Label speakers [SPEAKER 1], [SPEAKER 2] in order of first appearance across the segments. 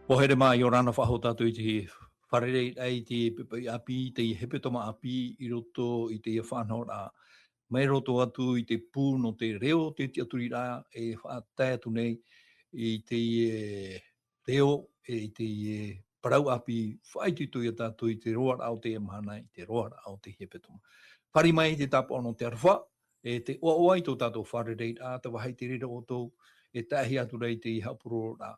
[SPEAKER 1] Pohere mai o rana whaho tātou I te wharerei ai te pepe api, te hepetoma api I roto I te whanau rā. Mai roto atu I te pū no te reo te tiaturi rā e whaatai atu nei I te reo I te parau api whaititu I tātou I te roa rao te mahana I te roa rao te hepetoma. Whari mai te tapa ono te arwha, e te oa I tō tātou wharerei rā, te wahai te rera o tō, e tahi atu rei te hapuro rā.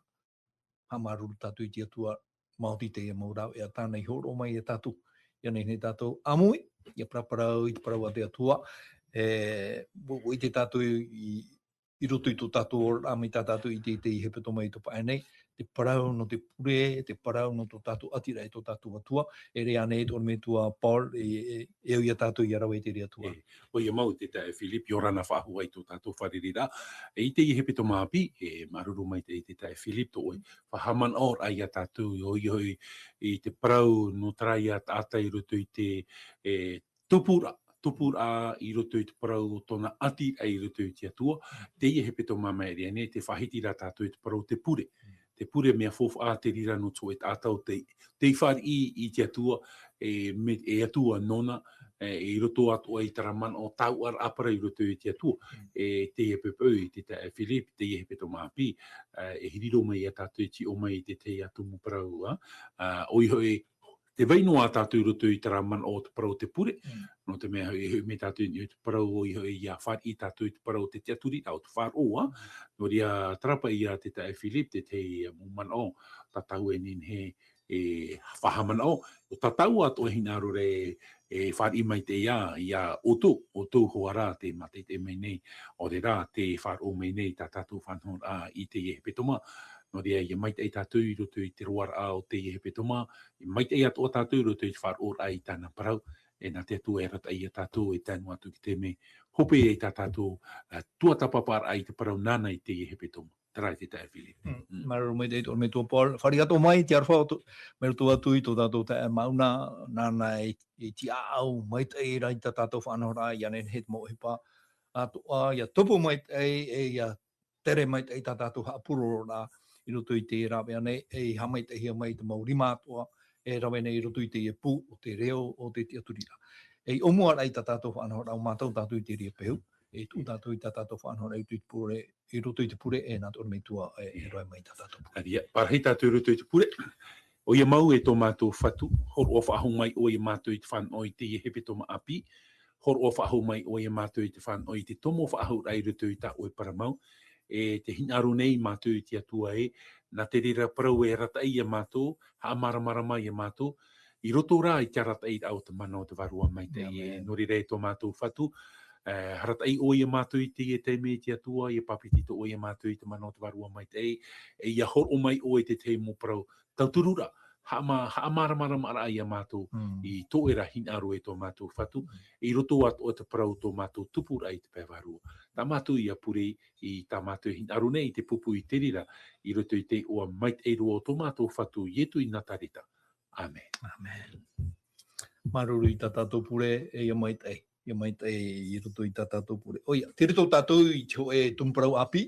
[SPEAKER 1] Hamaruru tātou I te atua Māori te ia maurau e a tānei horo mai e tātou. Ia nei tātou amui, ia praparau I te parau a te atua. I te tātou I roto I tō tātou rāmi tā tātou I te hepetoma I tō pae nei. Te parau no te pure, te parau no tō tātou atira I tō tātou atua. E rea nei tō me tua Paul, e au ia tātou I arau e te rea atua.
[SPEAKER 2] O ia mau te tae Philip, I orana whaahua I tō tātou wharirira. E I te I hepetoma api, e maruru mai te tae Philip, tō oi whahaman or ai a tātou I te parau no trai a tātai roto I te tupura. Tupura I roto I te parau o tōna ati ai roto I te atua. Te I hepetoma mai rea ne, te whahiti rā tātou I te parau te pure. Te pure mea fofu a te rira no tō e tātou te whari I te atua, e atua nona, I roto atu ai taraman o tau ar apara I roto I te atua. Te hepepau I te tae Philip, te hepetoma api, e hiriro mai a tātou ti o mai te atu mu parau. Oihoi, te vaino a tātou roto I taraman o te parau te pure, no te mea me tātou I te parau oihoi ia whari I tātou I te parau te teaturi, au te wharo, no ria trapa I a te tae Philip, te muman o, tatau e nin he, whahaman o tatau atu e hinaro re whari mai te ia otu hoara te mate te mai nei, o re rā te wharo mai nei tā tātou whanhor I te hepetoma, no rea ia mai te tātou I roto I te roar o te hepetoma, I mai te atu o tātou I roto I te wharo ai tāna parau, e nā te atu e rata I a tātou e tānu atu ki te me, hope e tā tātou tuatapapar ai te parau nana I te hepetoma. Tarai te tae Philip.
[SPEAKER 1] Mararu mai te me tō Paul. Whari ato mai te arwha me roto atu I tō tātou tae mauna, nāna e ti au mai te e rai tā tātou whanahora, ia nen het mo hepa. Ia tupu mai te ia tere mai te tā tātou haapuro rā, I roto I te rawe ane, e hamai te hia mai te mauri mātua, e rawe nei I roto I te pū, o te reo, o te tiaturira. E omua rai tā tātou whanahora, o mātou tātou I te rea pehu. E tū tātou I tā tātou whanahora I roto I te pure e nā tō me tua e roi mai tā tātou pure.
[SPEAKER 2] Aria, parhei tātou I roto I te pure. O ia mau e tō mātou whatu, horo o whaahau mai o ia mātou I te whanau I te hepetoma api, horo o whaahau mai o ia mātou I te whanau I te tomo whaahau rai roto I tā oe paramau, e te hinaru nei mātou I te atua na te rira parau e rata I a mātou, ha maramara mai a mātou, I roto rā I te rata I au te mana o te varua mai te nori rei tō mātou whatu, harata I o ia mātou I te me te atua, ia papiti to o ia mātou I te mana o te varua mai te ia horo mai o te mo parau tauturura, ha maramara ai a mātou I tō era hinaru e tō mātou whatu, I roto atu o te parau tō mātou tupura I te pēvarua. Tā mātou ia pure I tā mātou hinaru nei te pupu I te rira, I roto I te oa mai te rua o tō mātou whatu ietu I natarita. Amen.
[SPEAKER 1] Amen. Maruru I tā tātou pure e ia mai te. Ia mai te I roto I tā tātou pure. Oia, te rito tātou I te ho e tumparau api,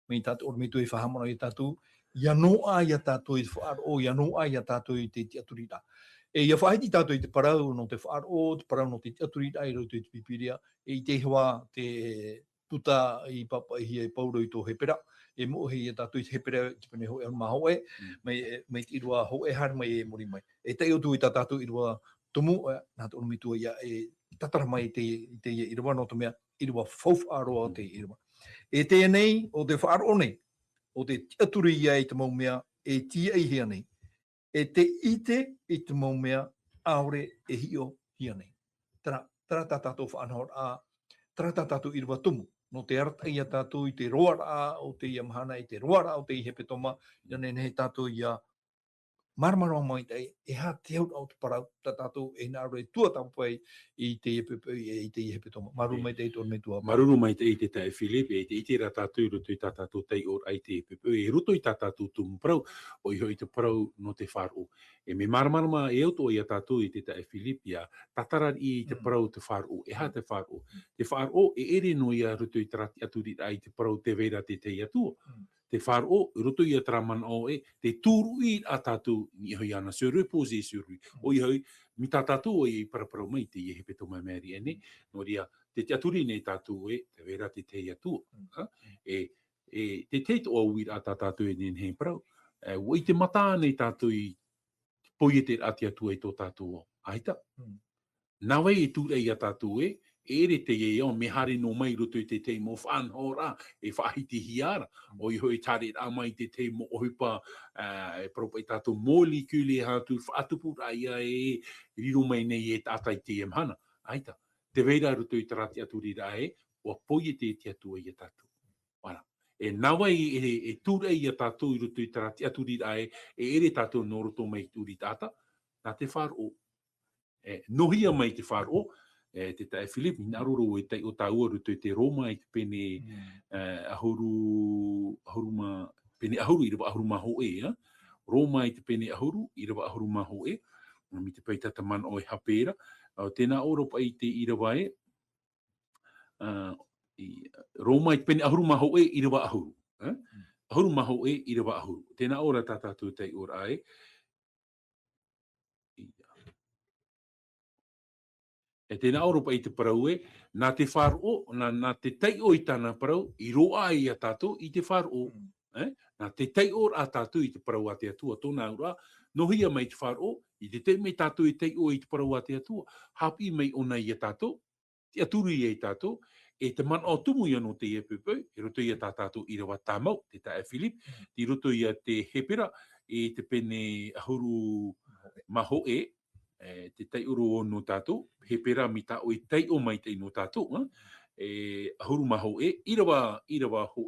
[SPEAKER 1] me tātou ormitu I whahamana I tātou, ia noa ia tātou I te whaaro, ia noa ia tātou I te tiaturira. E ia whaiti tātou I te parau no te whaaro, te parau no te tiaturira I roto I te pipiria, e I te hoa te puta I papa I e pauro I tō hepera, e mohe ia tātou I te hepera I te pene hoe anu mahoe, me te irua hoe har mai e mori mai. E te otu I tā tātou irua tumu, nā tō mitua ia e tatara mai te irua no te mea, irua fofu aroa o te irua. E tēnei, o te whaaro nei, o te tiaturi ia I te maumea, e tia I hia nei. E te ite I te maumea, aore e hio hia nei. Tara tā tātou whaanahor a, tara tā tātou irua tumu, no te arata ia tātou I te roara o te ia mahana, I te roara o te I hepetoma, ia nei tātou ia maramara mai te e ha te au au te parau tā tātou e nā roi tua tapai I te hepetoma. Maruru mai te I tō me tua.
[SPEAKER 2] Maruru mai te I te tae Philip, e te iti rā tātou roto I tā tātou tei or ai te hepepeu, e roto I tā tātou tumu parau, o I hoi te parau no te wharo. E me maramarama e auto I a tātou I te tae Philip, ia tatara I te parau te wharo, e ha te wharo. Te wharo e ere no ia roto I tarati aturi ai te parau te vera te atua. te whāro, i roto i a traman o te tūru i a tātou ni hoi ana suru, pōse suru. O i hoi, mi tā tātou o i paraparau mai te i hepe tō mai meri ene, no ria, te aturi nei tātou te vera te te atua. Te te o au i a tātou e nen hei parau, o i te mata nei tātou i poi e te ati atua i tō tātou o. Aita. Nawe e tūrei a tātou ere te e o me hare no mai roto i te te mo whanhora e whaahiti hiara. O i hoi tare a mai te te mo ohipa e propa i tātou mōli kule hātu whaatupura ia e riro mai nei e tātai te emhana. Aita. Te veira roto i tarati aturira o poi e te atua i a tātou. Wala. E nawa e tūrei a tātou i roto i tarati aturira e ere tātou no roto mai tūri tāta. Nā te whāro. Nohia mai te whāro, te tae Philip, mina aroro e tei o tāua ruto i te Roma i te pene ahuru i rewa ahuru maho Roma i te pene ahuru i rewa ahuru maho mi te peitata man o e hapera. Tēnā oropa i te i rewa Roma i te pene ahuru maho i rewa ahuru. Ahuru maho i rewa ahuru. Tēnā ora tātātou tei ora E tēnā oropa i te parau nā te whāro, nā te tei o i tāna parau, i roa i a tātou i te whāro. Nā te tei o a tātou i te parau a te atua, tōnā ura, nohia mai te whāro, i te tei mai tātou i tei o i te parau a te atua, hapi mai ona i a tātou, te aturi i a tātou, e te man o tumu i anō te epupau, e roto i a tātou i rawa tāmau, te tae Philip, i roto i a te hepera, e te pene ahuru maho te tei uro o no tātou, he pera mi tā o i tei o mai tei no tātou, ahuru maho i rawa ho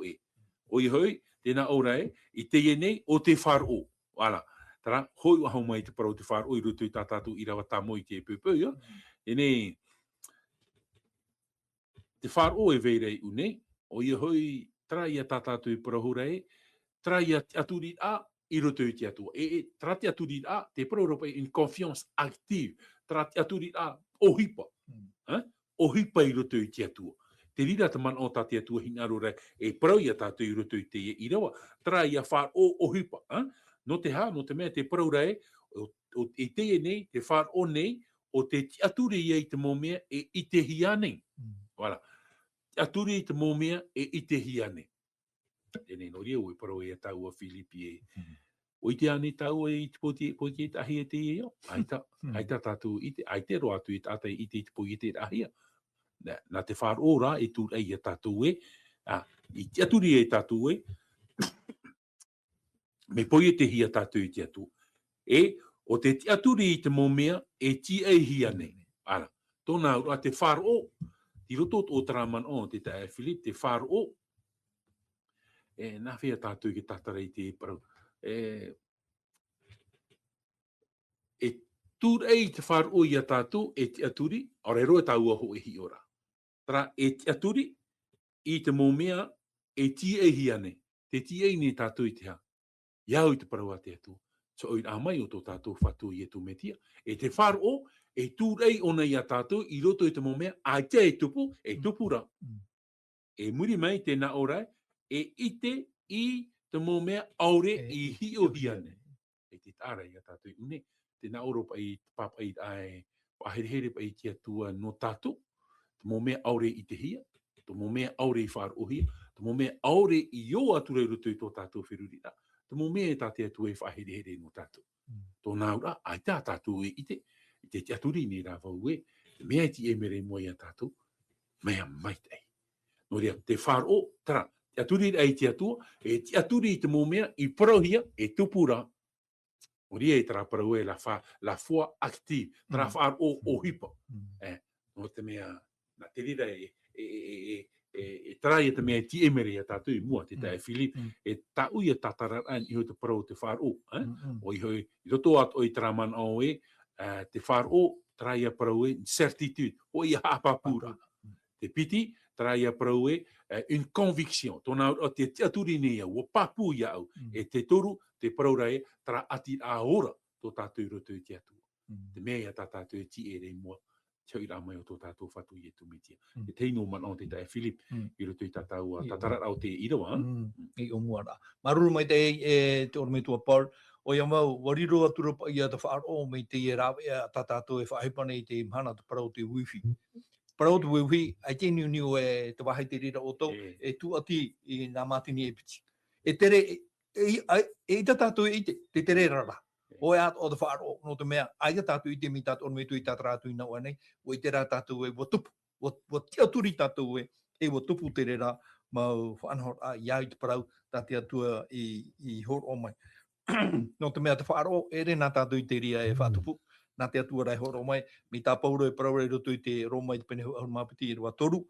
[SPEAKER 2] O i hoi, tēnā ora i te nei o te whāro. Wala, tara, hoi wahau mai te parau te whāro i rutu i tā tātou i rawa tāmo i te pūpū, Nei, te whāro e veirei unei, o i hoi, tara i a tā tātou i parahurei, tara i a aturi i roto i te atua. Trate aturi te parauropa in confiance active. Trate aturi ohipa. Ohipa i roto i te atua. Te rira te man o tā te atua hinarore e parau i a tātou i roto i te i rawa. Tra i a whār o ohipa. No te hā, no te mea te paraurei, o e te nei, te whār o nei, o te aturi i te mōmea e i te hia nei. Wala. Aturi i te mōmea e i te hia nei. Tēnei no rea o e parau e a tāua Filipi O i te ane tau e i te poti e tahi e te eo. Aita tātou i te, ai te roa atu i tātai i te poti e te ahia. Nā te whār ora e tū rei a tātou i te aturi e tātou me poi e te hia tātou i te atu. O te aturi i te mōmea e ti e hia nei. Ara, tōnā ura te whār o, ti roto o traman o, te tae Philip, te whār o, nā whea tātou ki tātara i te parau. Tūrei te whāro i a tātou e te aturi, ore roe tāua ho e hi ora. Tara e te aturi i te mōmea e ti e hi ane. Te ti e ne tātou i te ha. Iau i te parau a te atu. So oi amai o tō tātou whatu i e tū metia. E te whāro e tūrei ona i a tātou i roto i te mōmea a te e tupura. E muri mai te na ora e ite i te mōmea aure i hi o hi ane. E te tāra i a tātou i une. Tēnā oropa i papa i aherehere pa i te atua no tātou. Te mōmea aure i te hia. Te mōmea aure i whāro hia. Te mōmea aure i o ature rutu i tō tātou whirurira. Te mōmea e tāte atua i whaherehere no tātou. Tō nāura, ai tā tātou e ite. I te aturi ni rā vau te mea ti e mere moi a tātou. Mea maitei. No rea, te whāro, tara, te aturi ai te atua, e te aturi i te mōmea i parohia e tupura. O ria e tara parau e la fua active, tara whaar o hipa. No te mea, na te rira e tara i te mea ti emere a tātou i mua, te tae Philip, e tā ui a tātaraan i hoi te parau te whaar o. O i hoi, i roto at o i tara man au te whaar o, tara i a parau certitude, o i a hapapura. Te piti, tara i a parau une conviction, tōna o te aturi nei au, o papu i au, e te toru, te paraurae, tara ati a ora tō tātou roto i te atua. Te mea i a tātou e ti e rei mua. Tau I rā mai o tō tātou whatu I e tumitia. Te teino man o te tae Philip, I roto I tātou tatarat au te irawa.
[SPEAKER 1] I o muara. Maruru mai te ormetua Paul, o ia mau, wariro atura pa ia te whaaro me te e rawe a tātou e whaipane I te mhana te parau te wifi. Parau te wifi, ai te niu niu e te wahai te rira o tau, e tu ati I ngā mātini e piti. E tere, e ta tātou I te tere rara. O e at o te whaaro, no te mea, ai ta tātou I te mi tātou ormetu I tātou rātu I nau anei, o I te rā tātou e watupu, watia turi tātou e watupu te rera, mau whanhor a iau te parau tā te atua I hor o mai. No te mea te whaaro, e re nā tātou I te ria e whatupu, nā te atua rai hor o mai, mi tā pauro e parau e roto I te roma I te pene hau mapiti I rua toru,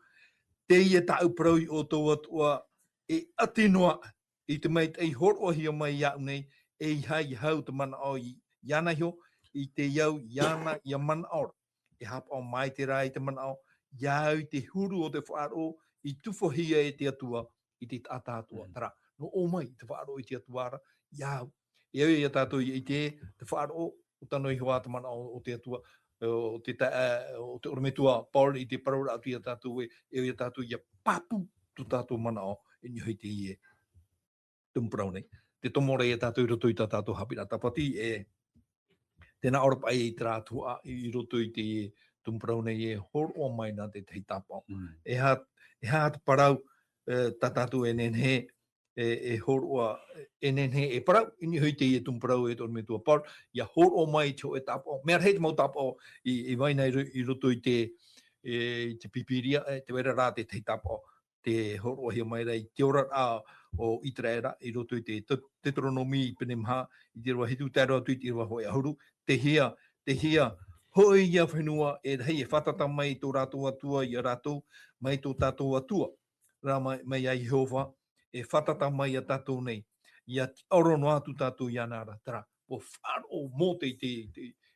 [SPEAKER 1] te I e tāu parau I o tau atua e atinoa I te mei te hor o hia mai iau nei, e hai hau te mana o I iana hio, I te iau iana I mana o, e hapa o mai te rai te mana o, iau te huru o te whaaro, I tufohia e te atua I te tātua. Tara, no o mai te whaaro I te atuara, iau. Iau I tātou I te whaaro, o tano I hoa te mana o te atua, o te ormetua Paul I te paraura atu I tātou iau I tātou I papu tu tātou mana o, e nihui te I e tumparau nei. Te tomore I tātou I roto I tātou hapira tapati, tēnā ora I te rātua I roto I te tumparau nei e hor o mai nā te tei tāpau. E hā te parau tātou e nenhe, e hor o e nenhe e parau, ini hui te I tumparau e tōr me tua par, ia hor o mai tō e tāpau. Mea rei te mau tāpau I waina I roto I te pipiria, te wera rā te tei tāpau. Te hor o hia mai rei, te ora a o Itraera, I roto I te Deuteronomy I pene maha, I te rua hitu tēroa tui te rua hoi ahuru, te hia, hoi ia whenua, e hei e whatata mai tō rātou atua, I a rātou, mai tō tātou atua, rā mai a Jehova, e whatata mai a tātou nei, I a oro no atu tātou I anara, tara, o wharo mō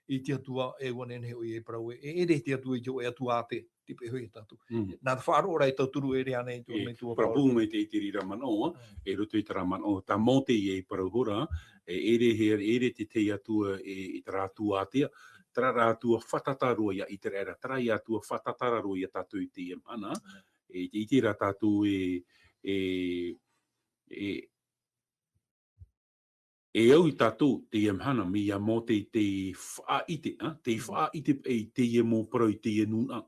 [SPEAKER 1] I te atua e wanene o I e parau e ere te atua I te o e atua ate, te peho I tātou. Nā te wharo ora I tauturu e rea nei, tō me tua
[SPEAKER 2] parau. Prapu me te itiri ramanoa, e roto I te ramanoa, tā mō te I e parau hora, e ere te te atua I te rātua atea, tara rātua whatataroa I te rera, tara I atua whatataroa I tātou I te mana, e te itira tātou e au I tātou te iamhana mi a mō te whaaite, te whaaite e te ia mō parau I te ia nuna,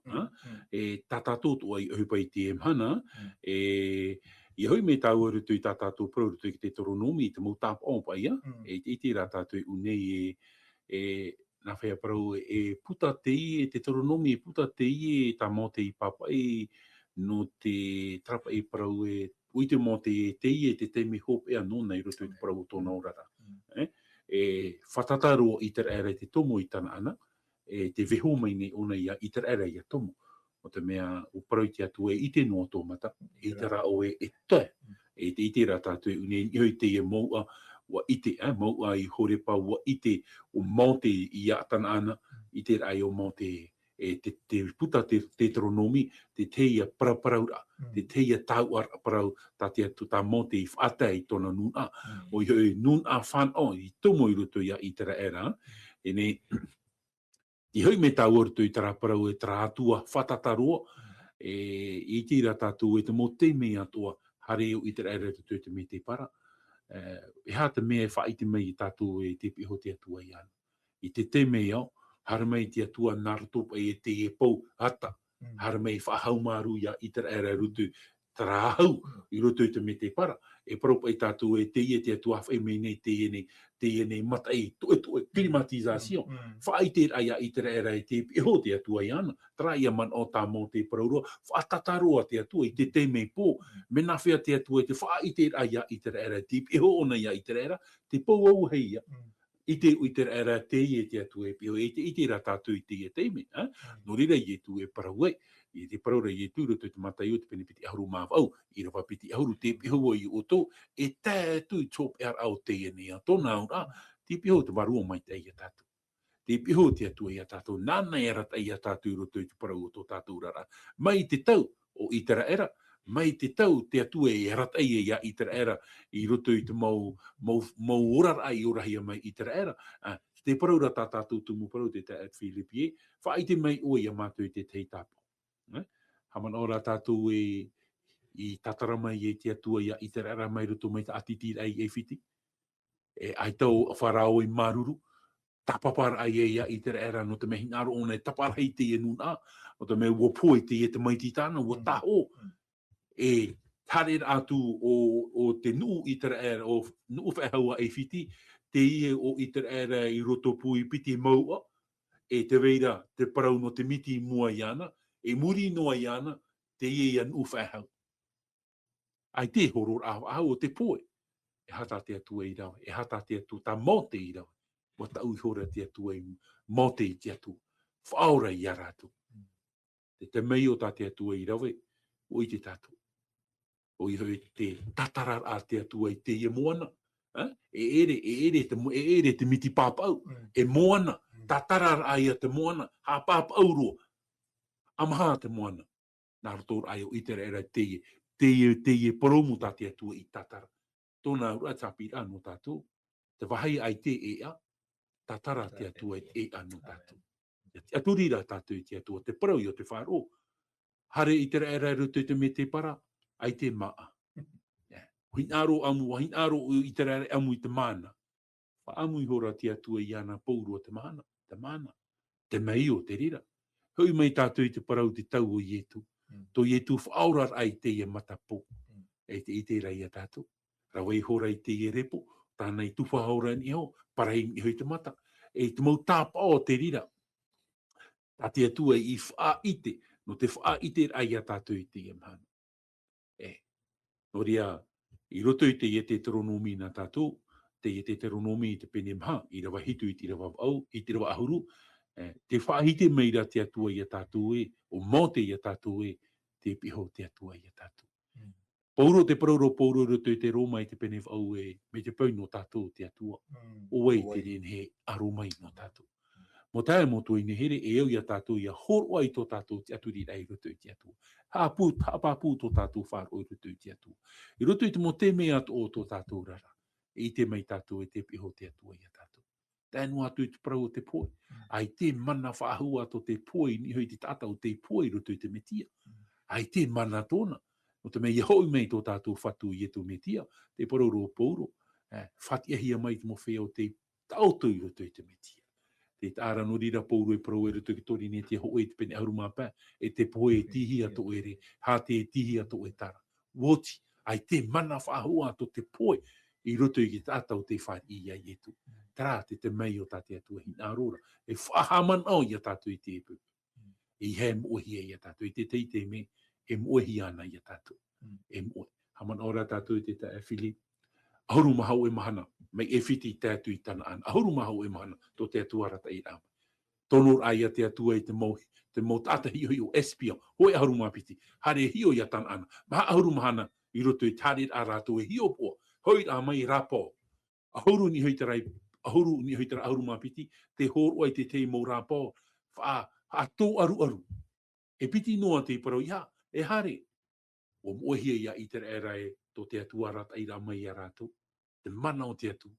[SPEAKER 2] e tā tātou tua I hupa I te iamhana, I hui me tāu arutu I tā tātou parau rutu I te toronomi, te mō tāpa ompa ia, e te rā tātou unei nā whea parau e puta te I, te toronomi e puta te I tā mō te I papa no te trapa I parau ui te mō te I te teimi hope anona I roto I te parau tōna orara. E whatataro I te era te tomo I tana ana, e te veho mai nei ona ia I te era I a tomo. O te mea, o parau te atu I te noa tō mata, I te ra o e toe, e te ite ra tātou unei ioi te ia maua wa ite, maua I horepa wa ite o mō te I a tana ana, I te rai o mō te te puta te tronomi, te teia paraparaura, te teia tau ar parau, tā te atu tā mō te I whata I tōna nuna, o I nuna whanau, I tomo I ruto ia I tera era, e ne, I hui me tau ruto I tera parau e tera atua whatataroa, I tira tātou e te mō te mea atua, hareo I tera era te te me te para, e hā te mea whaite mai I tātou e te piho te atua I ana. I te mea au, hara mai te atua narutopa e te e pou hata. Hara mai whahaumaru ia I tera era rutu tarahau I roto I te me te para. E paropa I tātou e te atua whai mei nei te nei mata e toe climatisation. Whai te aia I tera era e te piho te atua I ana. Tara ia man o tā mō te paraurua. Whaatataroa te atua I te mei pō. Mena whea te atua e te whai te aia I tera era te piho ona ia I tera era. Te pou au hei ia. I te era te te atu e pio, I te ra tātou I te teime. No rira I tu e parauai, I te paraura I tu roto te matai o te penipiti ahuru māwau, I rawa piti ahuru te piho I o tō, e tātou I tōp ar au te e nea tōna ora, te piho te marua mai te ia tātou. Te piho te atu ia tātou, nāna e rata ia tātou roto I te parau o tō tātou rara. Mai te tau o I tera era, mai te tau te atu e rata ia I tera era, I roto I te mau orar ai ora hia mai I tera era, te parau ra tātātou tumu parau te tae Filipi whaai te mai o ia mātou te tei tāpo. Hamana ora tātou i tatara mai te atua ia i te rara mai roto mai ta atiti ai e whiti. Ai tau wharao i maruru, tapapara ai ia i te rara no te mehi ngaro o nei tapara hei te e nuna, o te mea ua poe te e te maiti tāna, ua taho. Tare atu o te nuu i te rara, o nuu whahaua e whiti, te ie o i te rara i roto pui piti maua, te veira te parau no te miti mua iana, muri noa iana, te ie ia nuu whahau. Ai te horor au o te poe. E hata te atua i rau, e hata te atua ta mote i rau. Wa ta ui hora te atua i mote i te atua. Whaora i aratu. Te mei o ta te atua i rau o i te tatu. O i hoi te tatarar a te atua i te ia moana. E ere te miti pāpau. E moana. Tatarar a ia te moana. Ha pāpau ro. Amaha te moana. Nā rotor ai o i te rera te ie poromu ta te atua i tatara. Tōna ura tapira no tātou. Te wahai ai te ea, tatara te atua e anu tātou. Te aturira tātou i te atua, te parau i o te whāro. Hare i te rera rutu te me te para, ai te maa. Hinaro amu, hinaro i te rera amu i te mana. Wha amu i hora te atua i ana pauro te mana, te mana. Te mei o te rira. Hui mai tātou i te parau te tau o ietu. Tō ietu whaorar ai te ia matapo. E te i te rai a tātou. Rawai hora i te i repo, tānei tuwha haura ni ho, parai i hoi te mata. E te mau tāpa o te rira. Tā te atua i wha ite, no te wha ite ai a tātou i te iamhana. No ria, i roto i te i te teronomi na tātou, te i te teronomi i te pene mha, i rawa hitu i te rawa au, i te rawa ahuru, te wha hite meira te atua i a tātou o mote i a tātou te piho te atua i a tātou. Pauro te parauro pauro roto i te Roma i te pene whau me te pau no tātou te atua. O ei te ren he aromai no tātou. Mo tae mo tui nehere e au i a tātou i a horo ai tō tātou te aturi rei roto i te atua. Hāpāpū tō tātou whāro roto i te atua. I roto i te mo te mea o tō tātou rara. I te mai tātou e te piho te atua i a tātou. Tae no atu i te parau o te poe. Ai te mana whaahua to te poe, ni hoi te tātou te poe roto i te metia. Ai te mana tōna. O te mea i hoi mei tō tātou whatu i etu metia, te parauro o pauro, whatia hia mai te mo whea o te tautu i roto i te metia. Te tāra no rira pauro e parau e roto ki tori ne te hoe te pene auruma pā, e te poe e tihia to ere, hā te tihia to e tara. Woti, ai te mana whahua to te poe i roto i ki tātou te whati i ai etu. Tara te mei o tāte atua hi nārora, e whahaman au i a tātou i te epu. I he mohi e i a tātou, i te teite me, e mohi ana i a tātou. E mohi. Haman ora tātou i te tae Philip. Ahuru mahau e mahana. Mai e whiti te atu i tana ana. Ahuru mahau e mahana. Tō te atua rata i rāma. Tonor ai a te atua i te mohi. Te mo tāta hio hio espia. Hoi ahuru mahapiti. Hare hio i a tana ana. Maha ahuru mahana i roto i tāre a rātou e hio poa. Hoi rā mai rāpō. Ahuru ni hoi te rai. Ahuru ni hoi te rai ahuru mahapiti. Te hōrua i te te mo rāpō. Wha tō aru aru. E piti noa te parau ia. E hare, o mohia ia i te rai tō te atua rata i rā mai a rātou. Te mana o te atu.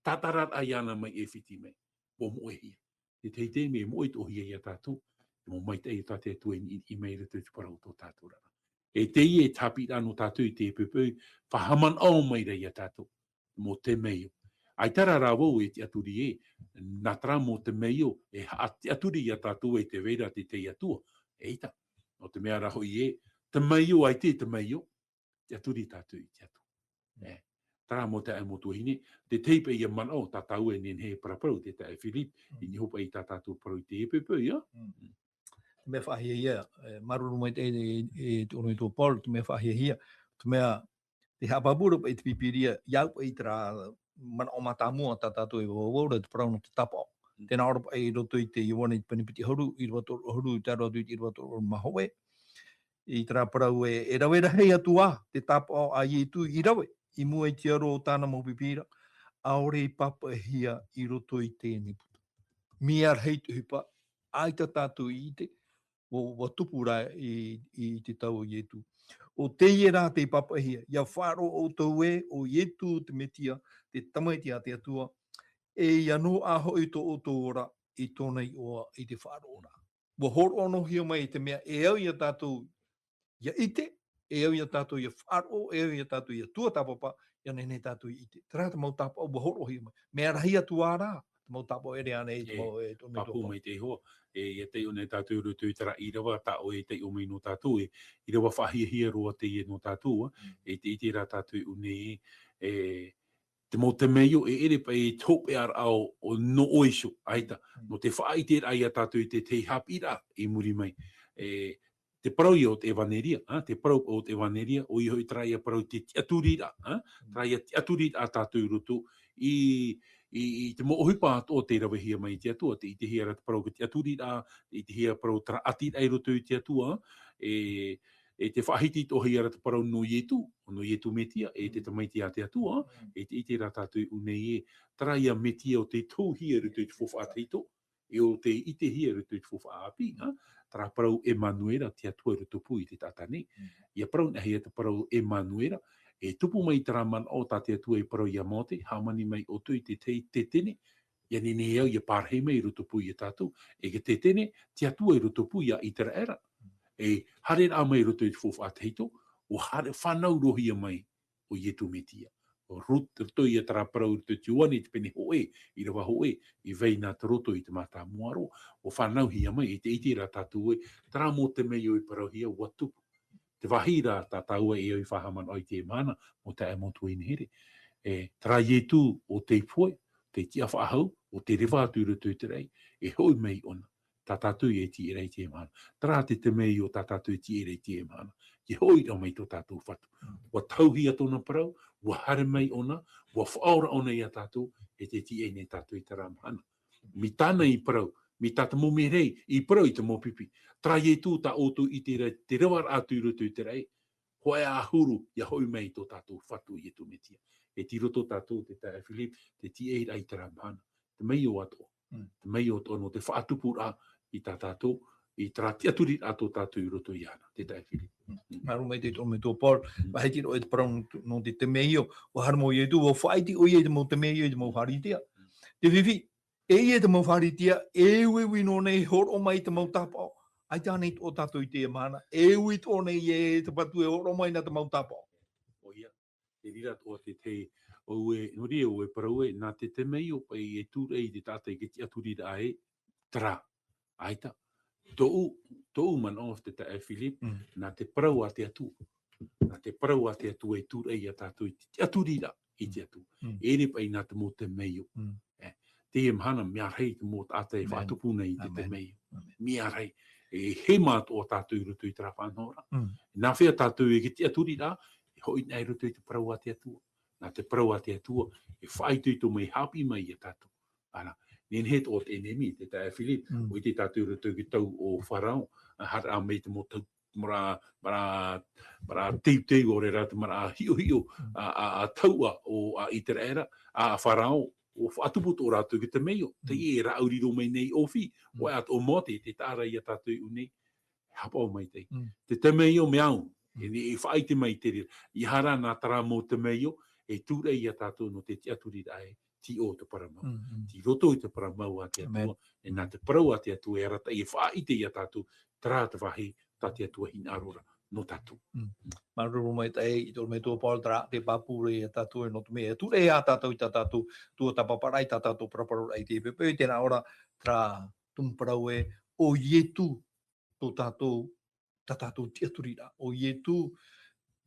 [SPEAKER 2] Tatarat ai ana mai e whiti mei. O mohia. Te teitei me moe tō hia i a tātou. Mo mai te ta te atua i mei rato te parau tō tātou rana. E te i e tapi rano tātou i te pepeu. Whahaman au mai rei a tātou. Mo te meo. Ai tara rāwau e te aturi e. Natra mo te meo. E te aturi i a tātou e te veira te te atua. E ita. O te mea raho i e, te maio ai te maio, te aturi tātou i te atu. Tara mo te ai mo tuhine, te teipe i a mana o, tātou e nen he paraparau, te tae Philip, i ni hopa i tātou parau i te epepe, ia?
[SPEAKER 1] Te mea whahia hia, maruru mai te ono i tō Paul, te mea whahia hia, te mea te hapapura pa i te pipiria, iau pa i te rā, mana o matamua tātou e wawaura, te parau no te tapao. Tēnā ora pa i roto i te iwana i panipiti hauru, i roto hauru, i tāra atu i roto mahoe. I tērā parau e rawera hei atua, te tāpao a i tu i rawe, i mua i te aro o tāna maupipira, aore i papa hia i roto i tēnei puta. Mia hei te hupa, ai ta tātou i te, o tupura i te tau i etu. O te i rā te papa hia, ia whāro o tau e, o i etu te metia, te tamaitia te atua, e anu aho i tō o tō ora i tōnei oa i te whaarora. Wa hor ono hia mai te mea e au ia tātou ia ite, e au ia tātou ia whaaro, e au ia tātou ia tua tapapa, ia nene tātou i ite. Tera te mau tapao wa hor o hia mai. Mea rahi atu ārā, te mau tapao ere ane i te mau e tō me
[SPEAKER 2] Papu
[SPEAKER 1] tōpa.
[SPEAKER 2] mai te hoa, e te o ne tātou rutu i tara i rawa ta o e te o mai no tātou i rawa whahia roa te i no tātou, e te iti rā tātou i une te mo te meio e ere pa e tōpe ar au o no oisho, aita, no te whaite ai a tātou i te hapira i muri mai. Te parau i o te evaneria, te parau o te evaneria, o i hoi trai a parau te tiaturira, trai a tiaturira a tātou rutu i te mo ohipa o te rawahia mai te atua, te i te hia rata parau ki te aturira, i te hia parau tra atit ai rutu i te atua, e te whahiti to hia rata parau no ietu metia, e te tamaiti a te atua, e te iti rata tu unei e, trai a metia o te tōhia rutu i te fofa ateito, e o te ite hia rutu i te fofa api, tara parau Emanuela te atua rutu pui te tatane. Ia parau na hia te parau Emanuela, e tupu mai tara man o ta te atua i parau ia mote, haumani mai o tui te tene, ia nene au ia pārhei mai rutu pui i tātou, e ke te tene, te atua i rutu pui i tera era. E hare rā mai rutu i te fofa ateito, o hare whanau rohia mai o ietu metia. O rutu i a tara parau rutu tiuani te pene hoe, i rawa hoe, i vei nā taroto i te mata muaro, o whanau hia mai, i te iti rā tātou e, tara mō te mei o i parau hia watupu. Te wahira tā tāua e oi whahaman oi te mana, mo te amotu i nehere. Tara ietu o te poe, te tia whaahau, o te rewa atu rutu i te rei, e hoi mei ona. Tā tātou e ti e rei te mana. Tara te mei o tā tātou e ti e rei te mana. Ke hoi rau mai tō tātou whatu. Wa tauhi a tōna parau, wa hare mai ona, wa whaora ona i a tātou, e te ti e ne tātou i tara mana. Mi tāna i parau, mi tāta mō me rei, i parau i te mō pipi. Tara e tū tā otu i te rei, te rewar atu rutu i te rei, hoa a huru, ia hoi mai tō tātou whatu i tu metia. E ti roto tātou te tae Philip, te ti e rai tara mana. Te mei o ato. Te mei o tono, te whaatupu rā i tā tātou, i tara tiaturi ato tātou i roto i ana, te tae Philip.
[SPEAKER 1] Maru mai te tō me tō Paul, wahiti no e te parau no te mei o, o harmo i e tu, o whaiti o i e te mau te mei o i te mau wharitia. Te whiwhi, e i e te mau wharitia, e ui no nei horo mai te mau tapao. Ai tānei o tātou i te mana, e ui tō nei e te patu e horo mai na te mau tapao.
[SPEAKER 2] O ia, e rira o te o e, nori e o e parau e, nā te mei o pai e tūre i te tātai ke ti aturi da e, tra, aita. Tōu man o te tae Philip, nā te parau a te atu. Nā te parau a te atu e tūre i a tātou i te aturi da i te atu. Ere pai nā te mō te mei o. Te e mhana, mea rei te mō tātai whaatupuna i te mei o. Mea rei. E he mātu o tātou i rutu i tera whanora. Nā whea tātou e ke te aturi da, e hoi nei rutu i te parau a te atua. Nā te parau a te atua, e whaitu i tō mai hapi mai i a tātou. Ana, nen het o te enemi, te tae Philip, o i te tātou rutu ki tau o wharau, har a mei te mō tau, mara teuteu o re rata, mara hio a taua o a itera era, a wharau, o whaatupu tō rātou ki te meo, te e rauriro mai nei ofi, o e ato o mote, te tāra i a tātou i unei, hapa o mai tei. Te meo me au, e whaite mai te rira, i hara nā tara mō te meo, e tūrei i a tātou no te tiaturi rai, ti o te paramau. Ti roto i te paramau a te atua, e nā te parau a te atua e rata, e whaite i a tātou, tara te wahi, ta te atua hina arora, no tātou.
[SPEAKER 1] Maruru mai tei, i tō me tō Paul tara, te papure i a tātou e no te mea. Tūrei a tātou i tā tātou, tū ta paparai tā tātou praparu ai te pepe, tēnā ora, tara tumparau e, o ietu, tō tātou, tā tātou tiaturira, o ietu,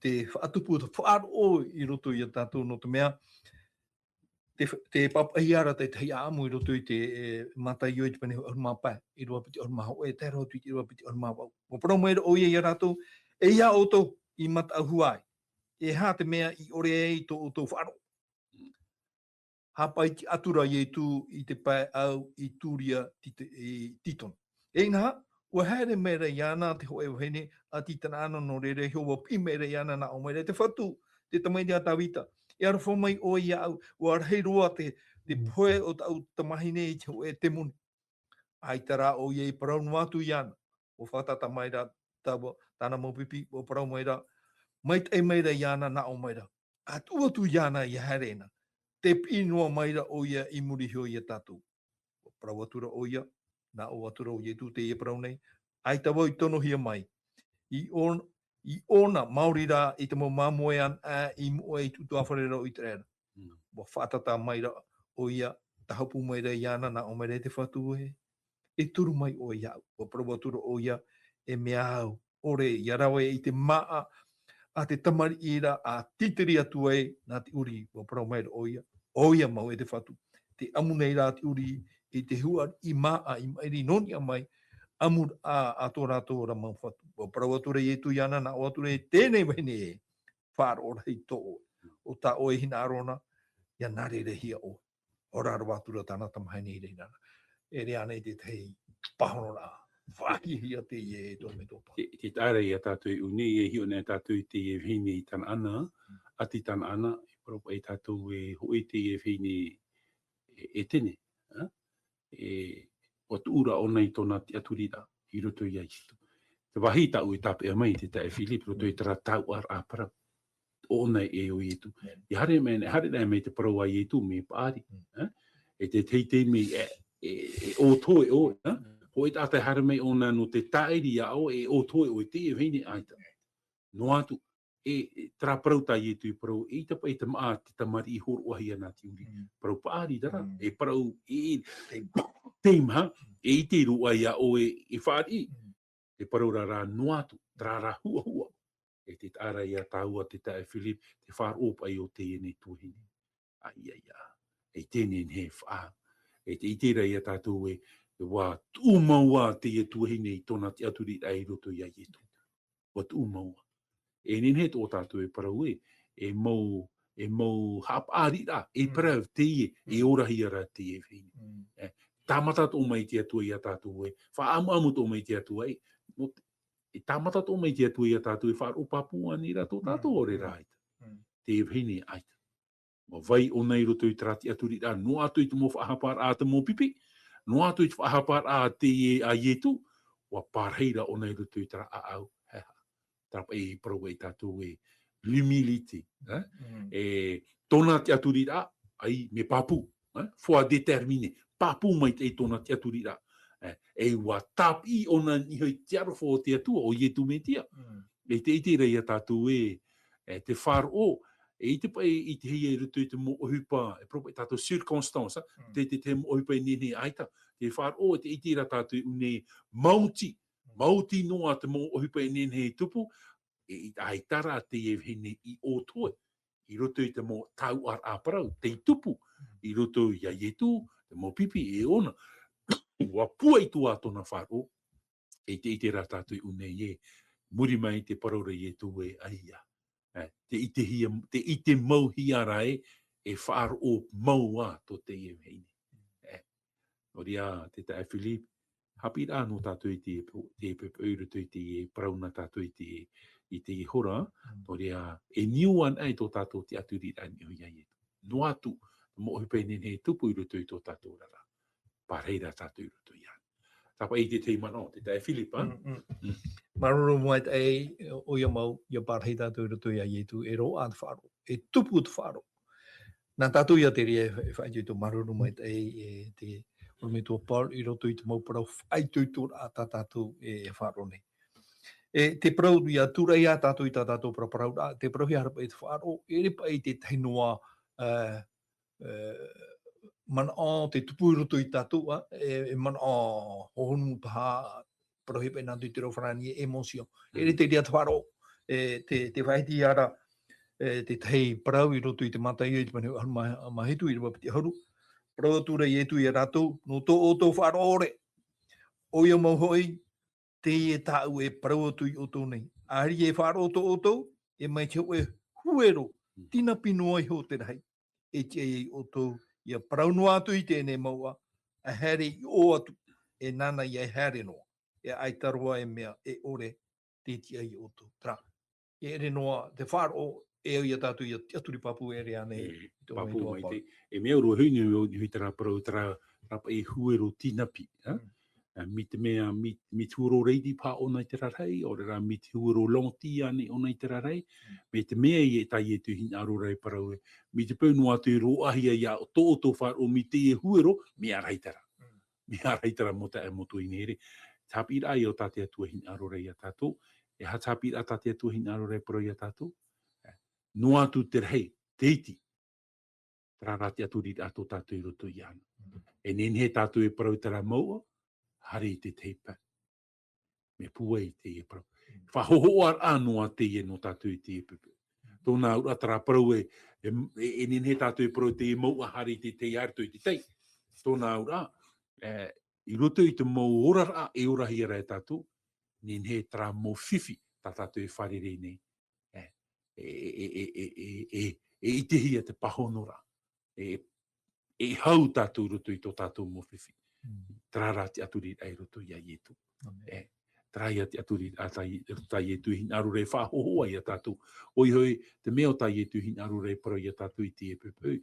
[SPEAKER 1] te whaatupu, te whaaro i roto i a tātou no te mea, te papahiara te tei āmu i roto i te matai o i te pane orma pai, i roa piti orma hau, e te roto i roa piti orma wau. Mo parau mai o i a rātou, e ia o tō i mata ahuai, e hā te mea i ore e i tō o tō whaaro. Hapa i ti atura i tū i te pai au i tūria i titon. E ngā, ua haere mera i ana te hoe wahene, a titana ana no rere, hua pi mera i ana na o mera, te whatu, te tamai te atawita. E ara whamai o i au, ua arhei roa te poe o tau tamahine i te hoe te muni. Ai tara o i parau no atu i ana, o whatata mai ra, tāna mō pipi, o parau mai ra, mai te meira i ana na o mai ra. A tu atu i ana i haere na. te pinua maira o ia I muri hio ia tātou. Prawatura o ia, nā o atura o ietu te ia parau nei, ai tawa I tono hia mai. I ona Māori rā I te mo mamoe an I moe I tutu awharera o I te rera. Wa whātata maira o ia, tahapu maira I ana nā o maira te whatu e. E turu mai o ia, wa prawatura o ia, e mea au. Ore, ia rawe I te maa, a te tamari ira, a titiri atu e, nā te uri, wa parau maira o ia mau e te whatu. Te amunei rā te uri, I te hua I maa, I mairi noni a mai, amur a tō rātou ora mau whatu. Wa parau atura I tu iana, nā o atura e tēnei wahine e, whāra ora I tō o tā o e hina arona, ia nare rehia o. Ora rawa atura tāna tamahaini I reina. E rea nei te tei pahono rā. Whakihia te ie e tō me tōpa.
[SPEAKER 2] Te tāre I a tātou I uni e hio nei tātou te e whini I tāna ana, ati tāna ana, I propa I tātou e hoi te e whini e tene. O tuura o nei tōna te aturira I roto I aitu. Te wahi tau I tāpea mai te tae Philip, roto I tara tau ar āpara. O nei e o ietu. I hare nei te parau a ietu me pāri. E te teitei me e o toe o. Ho e tātai hare mei o nā no te taeri a o e o toe o te e whini aita. No atu, e tra parau tā ietu I parau, e tapa e te maa te tamari I horo ahi ana te uri. Parau pāri dara, e parau e teima, e I te rua ia o e whaari. E parau rā no atu, tra rā hua hua. E te tāra ia tāua te tae Philip, te whāropa I o te e nei tuhini. Ai. E tēnei he whā. E te itera ia tātou e wā tūmaua te e tuhini I tōna te aturi ai roto ia ietu. Wā tūmaua. E nene tō tātou e parau e mau hapari rā, e parau te e orahi ara te e whini. Tāmata tō mai te atua ia tātou e, whaamu tō mai te atua e, e tāmata tō mai te atua ia tātou e whaaropa pua ni rā tō tātou ore rā aita. Te e whini aita. Wa vai o nei roto I trati aturi rā, no atu I te mo whaahapar a te mo pipi, no atu I te whaahapar a te e a ietu, wa pārheira o nei roto I tra a au. Trapa e parau e tātou e humility. E tōna te aturi rā, ai me papu, fua determine, papu mai te tōna te aturi rā. E wa tapi ona ni hoi te arofo o te atua, o ietu me tia. E te iti rei a tātou e te whāro, e I te pai I te hei e rutu I te mo ohupa, e propa I tātou circumstance, te mo ohupa I nene aita. Te whāro, te iti ra tātou une mauti noa te mo ohupa I nene tupu, e aitara te e hene I o toe. I roto I te mo tau ar āparau, te tupu, I roto I a ietu, te mo pipi e ona. Wa pua I tua tōna whāro, e te iti ra tātou une e, muri mai te paraura ietu e aia. Te ite mau hiara e whaaro o maua to te e heini. Oria te tae Philip, hapi rā no tātou I te pepeuru to I te prauna tātou I te hora, oria e niuan ai tō tātou te aturi rani o ia ietu. No atu, mo hipe nene tupu I roto I tō tātou rara. Pārheira tātou I roto ia. Tapa I te teimano, te tae Philip,
[SPEAKER 1] Maruru mai te o ia mau, ia pārhei tātou I roto ia ietu, e roa te whāro, e tupu te whāro. Nā tātou ia te rea e whaitui tō maruru mai te me tō Paul I roto I te mau parau whaitui tō rā tātou e whāro nei. E te parau ia tūra ia tātou I tātou parau rā, te parau hi harapa I te whāro, e repa I te tainoa mana o te tupu I roto I tātou, e mana o hohonu paha, prohibe nā tui te rowharani e emosio. E re te rea te wharo, te whaiti ara, te tei parau I roto I te matai I te manu mahitu I rwa piti haru. Parau atura I etu I a rātou, no tō o tō wharo ore. O ia mau hoi, te e tāu e parau atu I o tō nei. Ahari e wharo o tō, e mai te e huero, tina pinoa I ho te rahi. E te e o tō, ia parau no atu I tēnei maua, a here I o atu, e nana I a here noa. E aitarua e mea e ore te tia I o tō tra. E re noa, te whāro e au ia tātou ia aturi papu e rea nei.
[SPEAKER 2] Papu mai te, e mea uro hui ni hui tara parau tara rapa e huero tinapi. Mi te mea, mi tuuro reidi pā o nei te rarei, o rera mi tuuro lonti ane o nei te rarei, me te mea i e tai e tu hina aro rei parau e, mi te pēnu atu i roahia ia o tō tō wharo mi te e huero, mi a reitara. Mi a reitara mo te e motu i nere. Tāpira ai o tate atua hina aro rei a tātou, e ha tāpira tate atua hina aro rei parau i a tātou. No atu te rei, te iti, rarati atu rit ato tātou i roto i ana. E nen he tātou e parau tera maua, hari te teipa. Me pua i te e parau. Whahoho ar anua te e no tātou i te e pepe. Tōna ura tara parau e nen he tātou e parau te e maua hari te te arto i te tei. Tōna ura, i roto i te mau orara e orahi ara e tātou, nen he tara mo whiwhi tā tātou e wharere nei. E te hia te pahonora. E hau tātou roto i tō tātou mo whiwhi. Trarati aturi ai roto ia ietu. Trai ati aturi atai ietu hin aru rei whahoho ai a tātou. Oi hoi, te mea o tai ietu hin aru rei para i a tātou i te e pepeu.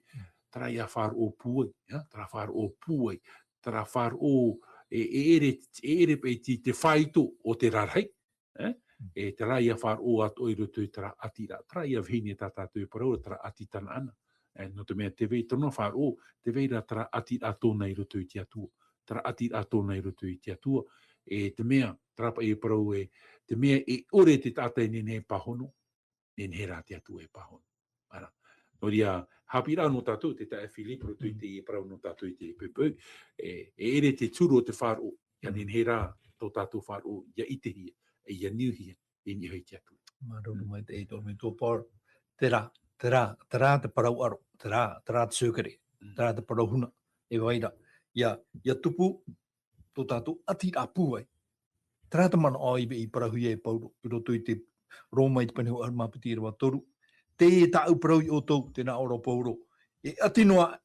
[SPEAKER 2] Trai a whar o puai, tra whar o puai, tra whar o e ere pe te whaito o te rarhei. E te rai a whar o ato i roto i tra atira. Trai a vhine tā tātou i para o tra atitana ana. No te mea te vei tona whar o, te veira tra atira tōna i roto i te atua. Tra atira tōna i roto i te atua. E te mea, trapa e parau e, te mea e ore te tātai nene pahono, nene hera te atua e pahono. Ara. No ria, hapira no tātou, te tae Filipe roto i te e parau no tātou i te e pepeu, e ere te turu o te wharo, ia nene hera tō tātou wharo, ia i te hia, e ia niuhia, e ni hoi te atua.
[SPEAKER 1] Maruru mai te eito, me tō par, tera te parau aro, tera te sūkere, tera te parau huna, e waira, ia tupu, tō tātou ati a pūai. Tera te mana o ibe i parahui e pauro, i roto i te Roma i te paneho armapiti i rawa toru. Te e tāu parau i o tau, tēnā oro pauro. E ati noa,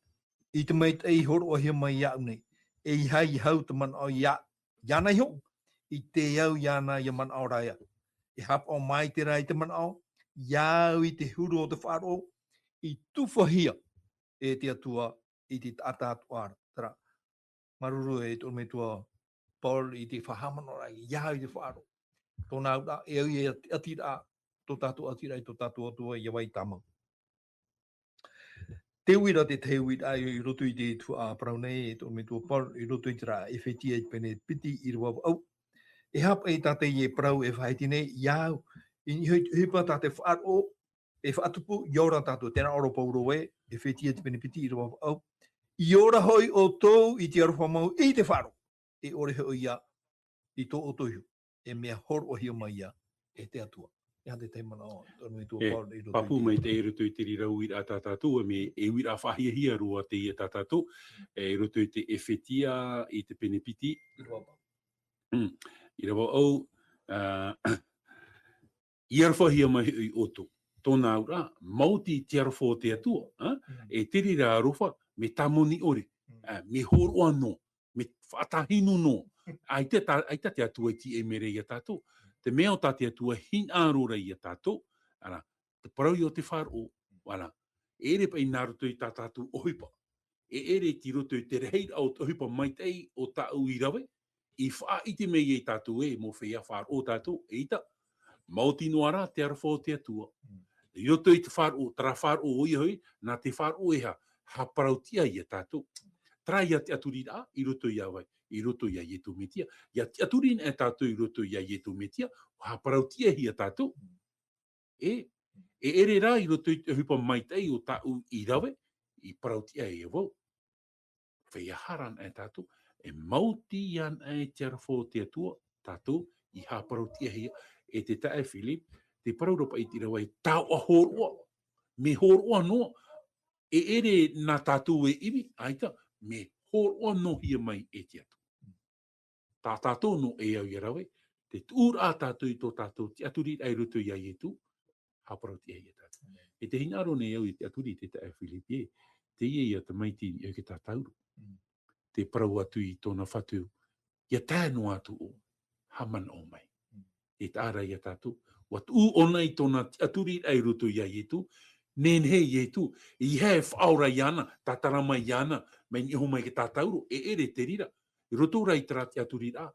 [SPEAKER 1] i te mait ei horo o hia mai iau nei. E i hai i hau te mana o iana i ho, i te iau iana i mana o raya. E hap o mai te rai te mana o, iau i te huru o te wharo, i tuwhahia e te atua i te atatu ara. Tera, maruru e tō me tua Paul i te whahamano rai, iau i te wharo. Tōna ura, e au i atira, tō tātou atira i tō tātou atua i awai tāmau. Te uira te te uira i roto i te tua parau nei, e tō me tua Paul i roto i te rā, e whetia i pene piti i rua au. E hapa e tāte i e parau e whaiti nei, iau, i hipa tāte wharo, e whaatupu, i ora tātou, tēnā oro pauro e whetia i pene piti i rua au. I ora hoi o tō i te aruwha mau i te wharo. E ore heo ia i tō o toihu, e mea horo o hio mai ia, e te atua. Ia te teimana o, tōnu i tō Paul i roto i te.
[SPEAKER 2] Papu mai te e roto i te rirau i a tātātou, me e wira whahia hia rua te i a tātātou, e roto i te ewhetia i te penepiti. I rawa au, i arwhahia mai i oto. Tōna ura, mauti te arwha o te atua, e te rira aruwha, me tamoni ore, me horo anō, me whatahinu no. Aita te atua i ti e mere i a tātou. Te mea o tate atua hin ārora i a tātou. Ara, te parau i o te wharo. Ara, ere pa i nā roto i tā tātou ohipa. E ere ti roto i te rei au ohipa mai tei o tā ui rawe. I wha iti mei i tātou e mo whea wharo o tātou. E ita, mauti noara te arwha o te atua. I roto i te wharo, tara wharo o i hoi, nā te wharo e ha parautia i a tātou. Trai a te aturira i roto i awai. I roto ia ietu metia. Ia te aturin e tātou i roto ia ietu metia, ha parautia hi a tātou. E ere rā i roto i hupa maitei o tāu i rawe, i parautia e wau. Whea haran e tātou, e mauti ian e te arafo te atua, tātou, i ha parautia hi, e te tae Philip, te parauropa i te rawe, tāu a horoa, me horoa noa, e ere nā tātou e iwi, aita, me horoa no hia mai e te atu. Tā tātou no e au i rawe, te tūra a tātou i tō tātou, te aturi ai roto i ai e tū, haparauti ai e tātou. E te hinaro ne au i te aturi te tae Filipe, te ia i a te maiti i au ke tā tauru. Te parau atu i tōna whatu, ia tāno atu o, haman o mai. E tāra i a tātou, watu ona i tōna aturi ai roto i ai e tū, nen he i e tū, i he whaura i ana, tātarama i ana, mai ni ho mai ke tā tauru, e ere te rira. I roto rai tra te aturi a,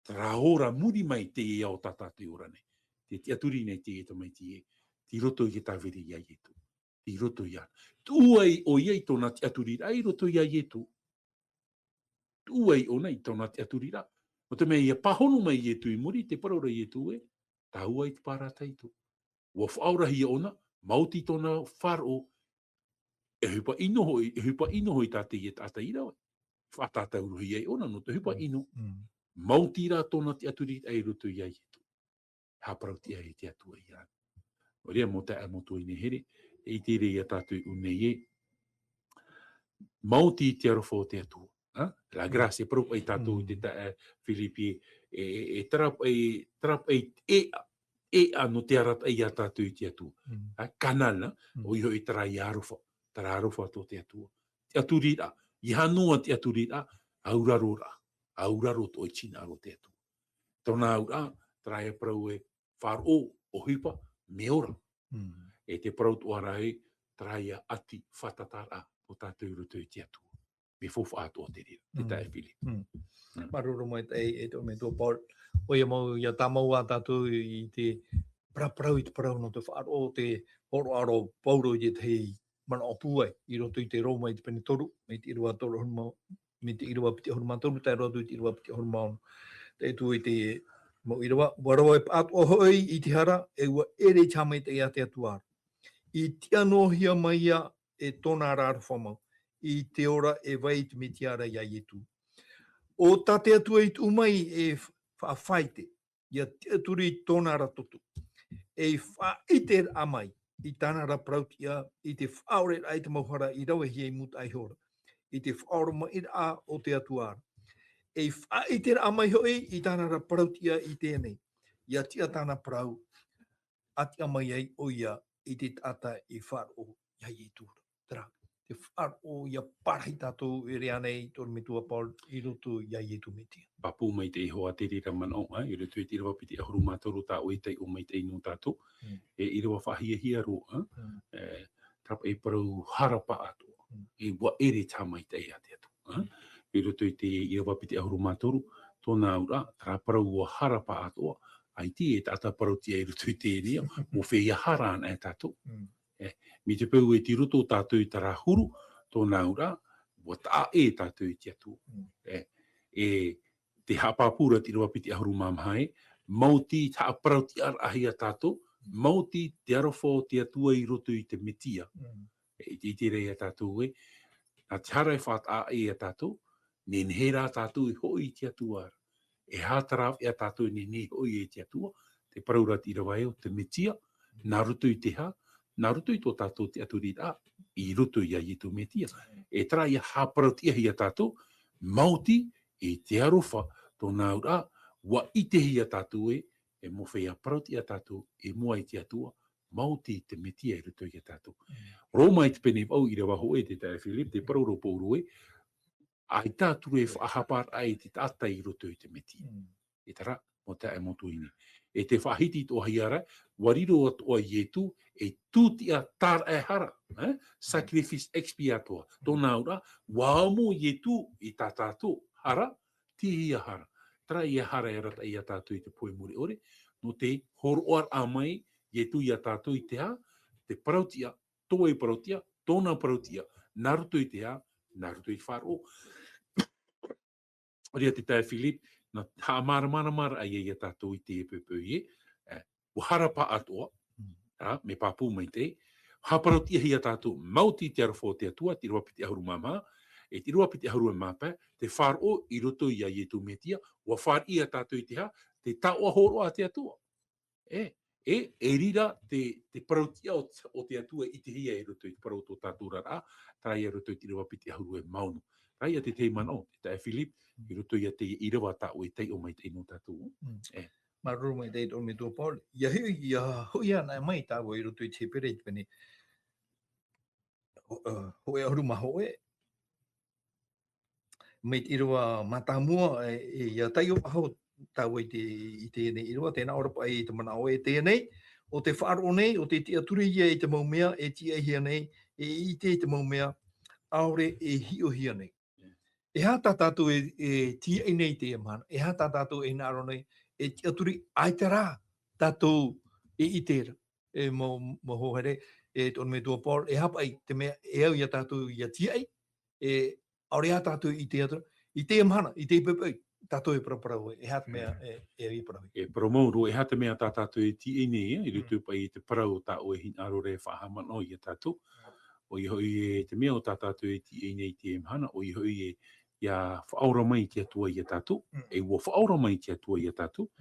[SPEAKER 2] traora muri mai te e au tata te ora nei. Te aturi nei te e to mai te e. Ti roto i ke tawiri ia ietu. Ti roto ia. Tuai o iei tona te aturi a i roto ia ietu. Tuai o nei tona te aturi a. O te mea ia pahono mai ietu i muri, te paraura ietu e, taua i te parataito. Ua whaurahi ona, mauti tona wharo, e hupa ino hoi tate i e tata ira oi. Whatata uruhi ei ona, no te hupa ino. Mauti ra tona te aturi ai roto ia ietu. Haparauti ai te atua i ana. O rea mo te amoto i ne here, e te rei a tātou unei e, mauti te arofo te atua. La gracia pro ai tātou i te Filipi trap e ano te arata i a tātou i te atua. Kanana, o iho i tara i arofo, tara arofo ato te atua. Te aturi ra, i hanua te aturi ra, auraro to i china aro te atua. Tona aura, tara e prau e wharo o hipa, me ora. E te prau tu arai, tara ia ati whatatara o tātou rutu i te atua. Me fofa ato o te rira, te tae pili.
[SPEAKER 1] Maruru mai e to me to Paul. O ia mau ia tamau a tātou i te prau i te prau no te wharo te horo aro pauro i te mana o puai. I roto i te roma i te pene toru, me te irua toru honma, me te irua piti honma toru, tai roto i te irua piti honma ono. Te tu i te mau irua, warawa e pātu o hoi i te hara, e ua ere chamai te ia te atuara. I te anohia mai ia e tōna rāra whamau. I te ora e vai te me tiara ia ietu. O tate atua i tu mai e whawhaite, ia te aturi i tōna ratotu. E whaite amai i tāna raprautia i te whaore ai te mauhara i rawe hi e muta ai hora. I te whaore mai a o te atuara. E whaite amai hoi i tāna raprautia i tēnei. Ia tia tāna prau, ati amai ai o ia i te tata i wharo ia i tūra. Tera, te wharo ia parahi tātou e rea nei, tōru me tua Paul, i roto ia i tu me tia.
[SPEAKER 2] Papu mai te iho a te rira manao, i roto i te rawa piti ahuru mātoru tā o i tei o mai tei no tātou. E i rawa whahia hia roa, trapa e parau harapa ato. E wa ere tā mai tei a te ato. I roto i te i rawa piti ahuru mātoru, tōna ura, tra parau o harapa atoa, ai ti e tata parau tia i roto i te rea, mo whea harana e tātou. Mi te pau e ti roto tātou i tara huru, tōna ura, wa tā e tātou i te atu. E te hapapura ti rawa piti ahuru mamhae, mauti ta parau ti ar ahi a tātou, mauti te arofo te atua i roto i te metia. E te rei a tātou e, a te hara e whaat a e a tātou, ne nhera tātou i hoi te atua. E hātaraf e a tātou ne hoi e te atua, te paraura ti rawa eo, te metia, nā roto i te ha, nā roto i tō tātou te aturi a, i roto i a i tō metia. E tra i a hāparau ti ahi a tātou, mauti e te arofa tōna ura, wa i te hi a tātou e mo whea parauti a tātou, e mua i te atua, mauti te metia i roto i a tātou. Roma i te pene pau i rawa hoe te tae Philip, te parauro pōru ai tāturu e whahapar ai te tata i roto i te metia. E tara, mo tae motu ine. E te whahiti tō hiara, wariro atoa ietu, e tūtia tār e hara, sacrifice expiator. Tōna ura, wāmo ietu i tā tātou hara, tihi a hara. Tara i a hara e rata i a tātou i te poe muri ore, no te horoar amai, ietu i a tātou i te ha, te parautia, tō e parautia, tōna parautia, naruto i te ha, naruto i wharo. Ria te tae Philip, na ha mara ai e tātou i te epepe i o harapa atoa, me papu mai te, haparautia hi a tātou, mauti te arofo te atua, te ruapiti ahuru mama, e te ruapiti ahuru mapa, te wharo i roto i a ietu metia, wa whar i a tātou i te ha, te taua horo a te atua. E rira te parautia o te atua i te hia e roto i te parauto tātou rara, trai a roto i te ruapiti ahuru e maunu. Rai a te te mano, te tae Philip, i roto i a te i rawa tā o i tei o mai tei no tātou.
[SPEAKER 1] Maruru mai tei tō me tō Paul. Ia hui ana mai tāua i roto i te pere i te pene. Hoe ahuru maho e. Me te irua matamua e ia tai o maho tāua i te nei irua. Tēnā ora pai i te mana o e tēnei. O te whaaro nei, o te tia turi ia i te maumea, e tia hia nei, e i te maumea, aore e hio hia nei. E ha tātātou tia e nei te mana. E ha tātātou e nāro nei e aturi aitara tātou e itera. E mo hohere e ton me tua Paul e hapa ai te mea e au ia tātou ia tia ai e aore ha tātou i te atra i te mana i te pepe tātou e praparau e ha te mea e i parau.
[SPEAKER 2] E promoru e hata mea tā tātou e ti e nei, i rutu pai i te parau tā o e hina aro re whahaman o i a tātou. O i hoi e te mea o tā tātou e ti e nei te mhana, o i hoi e ia whaora mai te atua i a tātou, e ua whaora mai te atua i a tātou,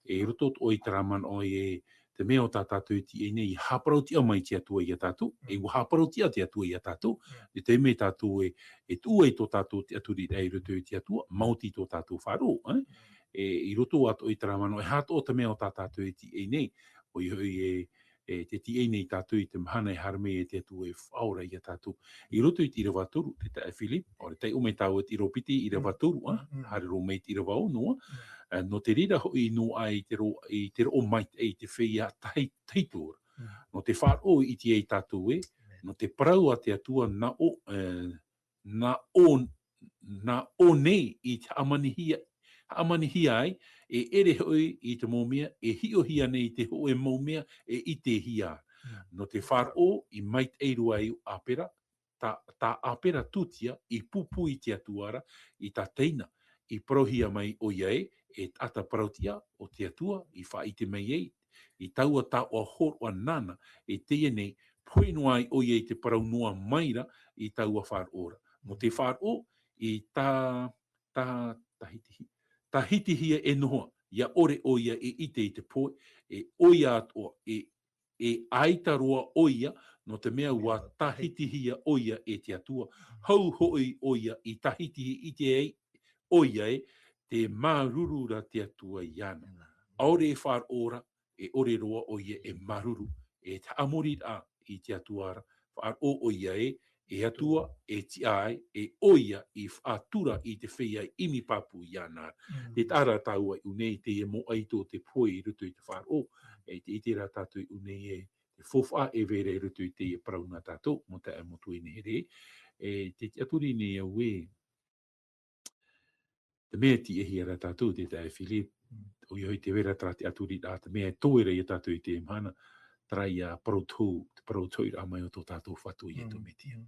[SPEAKER 2] e rutot o i taraman o e te mea o tā tātou e ti e nei, i haparautia mai te atua i a tātou, e ua haparautia te atua i a tātou, e te me tātou e tua i tō tātou te aturi rei rutu i te atua, mauti tō tātou wharo, i roto ato i taramano, e hato o te mea o tā tātou e ti e nei, o i hoi te ti e nei tātou i te mahana e harme e te atu e whaora i a tātou. I roto i te irawaturu, te tae Philip, o re tei ume tāu e te iropiti i irawaturu, hare ro mei te irawao noa, no te rira hoi no ai i te ro mai e te whia taitor, no te wharo i te e tātou e, no te parau a te atua na o nei i te amanihia ai, e ere hoi i te mōmea, e hiohia nei te hoe mōmea, e i te hia. No te wharo i mait eiru ai apera, tā apera tutia i pupu i te atuara, i tā teina, i prohia mai o iei, e ata parautia o te atua, i wha i te mei ei, i taua tā o hor o nana, e te nei, poino ai o iei te parau noa maira, i taua wharo. Mo te wharo, i tā hitihia e noa, ia ore o ia e ite i te poe, e oia atoa, e aitaroa oia, no te mea ua tahitihia oia e te atua, hau hoi oia i tahitihi i te ei, oia e, te marurura te atua iana. Aore e whar ora, e ore roa oia e maruru, e te amori a i te atuara, whar o oia e atua, e ti ai, e oia i whātura i te whia imi papu i ana. Te tāra tāua i unei te e mo aito te poe i rutu i te whār o, e te itera tātou i unei e te whowha e vere i rutu i te e prauna tātou, mo te e motu i nehere, e te aturi ni e ue, te mea ti e hia ra tātou, te tae Philip, o i hoi te vera tra te aturi rā, te mea tōera i tātou i te mhana, trai a parautou rā mai o tō tātou whatu i e tō metia.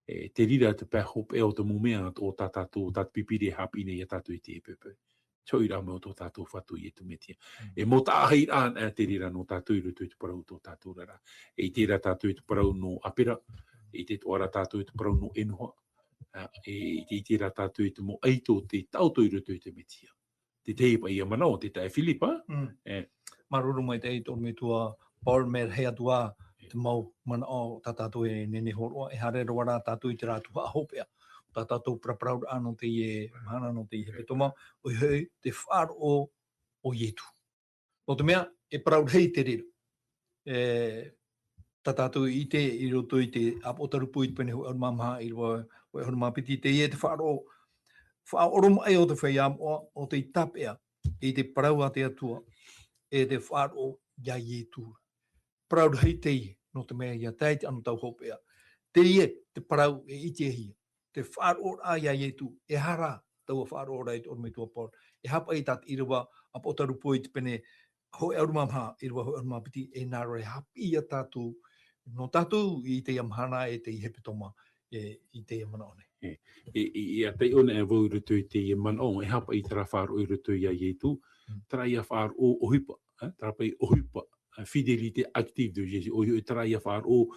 [SPEAKER 2] Te rira te pēhop e o te mumea o tā tātou, tā pipiri e hapine i a tātou i te e pepe. Tōi rā mai o tō tātou whatu i e tō metia. E mo tā hei rā te rira no tātou i rutu i te parau tō tātou rara. E te rira tātou i te parau no apera, e te toara tātou i te parau no enoha, e te rira tātou i te mo eito te tauto i rutu i te metia. Te teipa i a manao, te tae Philipa.
[SPEAKER 1] Maruru mai te eito me tua Paul mer hea tua te mau mana o tātātou e nene horoa, e hare roa rā tātou i te rātua ahopea. Tātātou prapraud ano te e mahana no te i hepe toma, o i hei te whāro o ietu. No te mea, e praud hei te rira. Tātātou i te i roto i te apotarupu i te pene hui aurumamaha i roa hui aurumapiti te i te whāro. Whāoro mai o te whaiam o te tapea i te parau a te atua e te whāro ia ietu. Proud hei te i, no te mea ia teiti anu tau hopea. Te i te parau e iti e hia. Te whāro a ia ietu, e hara tau a whāro ora i te orme tua Paul. E hapa i tat i rewa a potarupu i te pene hoi aurumamaha i rewa hoi aurumapiti e nāro e hapi i a tātou. No tātou i te amhana e te i hepe toma i te manaone.
[SPEAKER 2] I a te ona e vau rutu i te i manao, e hapa i tera whāro i rutu i a ietu, tera i a whāro o ohipa, tera pai ohipa, fidélité active de Jésus. O trai a whār o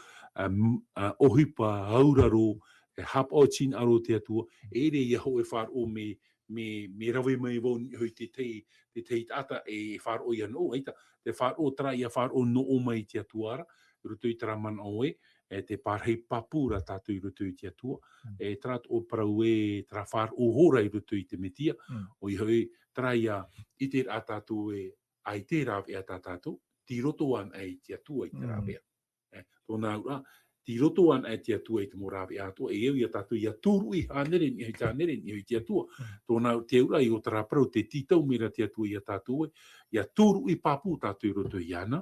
[SPEAKER 2] ohipa auraro, hap o chin aro te atua, ere ia ho e whār o me rawe mai vau hoi te tei tata e whār o ia no, eita, te whār o trai a whār o no o mai te atuara, rutu i taraman o e te pārhei papura tātou i rutu i te atua, e trat o parau e tra whār o hora i rutu i te metia, o i hoi trai a iter a tātou e ai te rawe a tātou, ti roto an ai te atua i te rawea. Tōna ura, ti roto an ai te atua i te morawe atua, e eu i a tātou i a tūru i hāneren, i hei tāneren, i hei te atua. Tōna te ura i o tara parau te titau mera te atua i a tātou, i a tūru i papu tātou i roto i ana.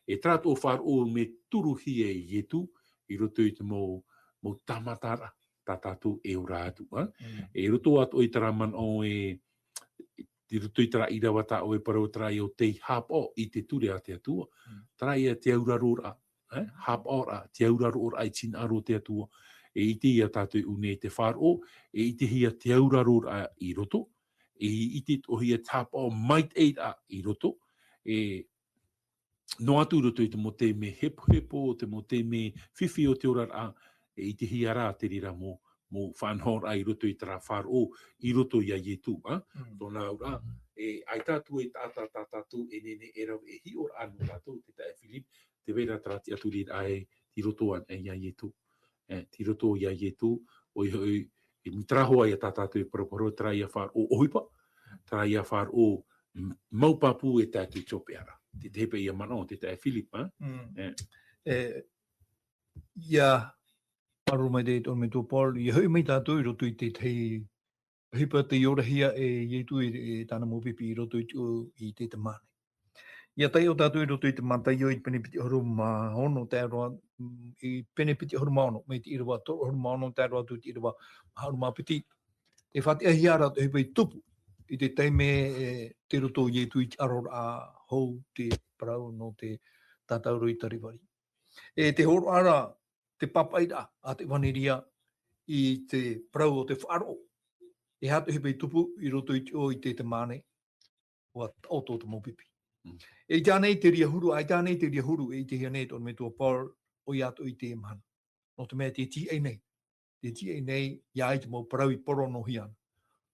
[SPEAKER 2] E trato o whār o me turuhi e ietu, i roto i te mō mo tamatara tā tātou e ora atu. E roto atu i taraman o ti roto i tara ira wata o e parau trai o te hapo i te ture a te atua. Trai a te aurarora, hapo a te aurarora ai tina aro te atua. E iti ia tātou une te whāro, e iti hia te aurarora i roto, e iti o hia hapo might aid a i roto, e no atu roto i te mo te me hepo, te mo te me whiwhi o te ora a, e iti hia rā te rira mo whanhor ai roto i tara whāro, i roto ia ietu, tōna ura, e ai tātu e tātātātātu e nene e rau e hi ora anu tātou, te tae Philip, te vera trati atu rir ai, ti roto an e ia ietu. Ti roto ia ietu, oi hoi, e mitraho ai a tātātu e paroparo, trai a whāro ohipa, trai a whāro maupapu e tātu chopeara. Te tepe ia mana o te tae Philip,
[SPEAKER 1] Ia, paru mai te tō me tō Paul, ia hui mai tātou i roto i te tei hipa te iorahia e ietu e tāna mōpipi i roto i te te mane. Ia tai o tātou i roto i te mātai o i penepiti horu ma ono te aroa, i penepiti horu ma ono, me te irawa horu ma ono te aroa tu te irawa horu ma piti. Te whati ahi ara te hipa i tupu, i te teime te roto i ietu i te arora a hou te parau no te tātauro i tariwari. E te horo ara, te papaira a te waniria i te parau o te wharo. E hatu hipa i tupu i roto i te mane, o auto te mōpipi. E tānei te ria huru, ai tānei te ria huru e te hia nei tōna me tō Paul o i ato i te mana. No te mea te tia nei. Te tia nei, ia i te mau parau i poro no hiana.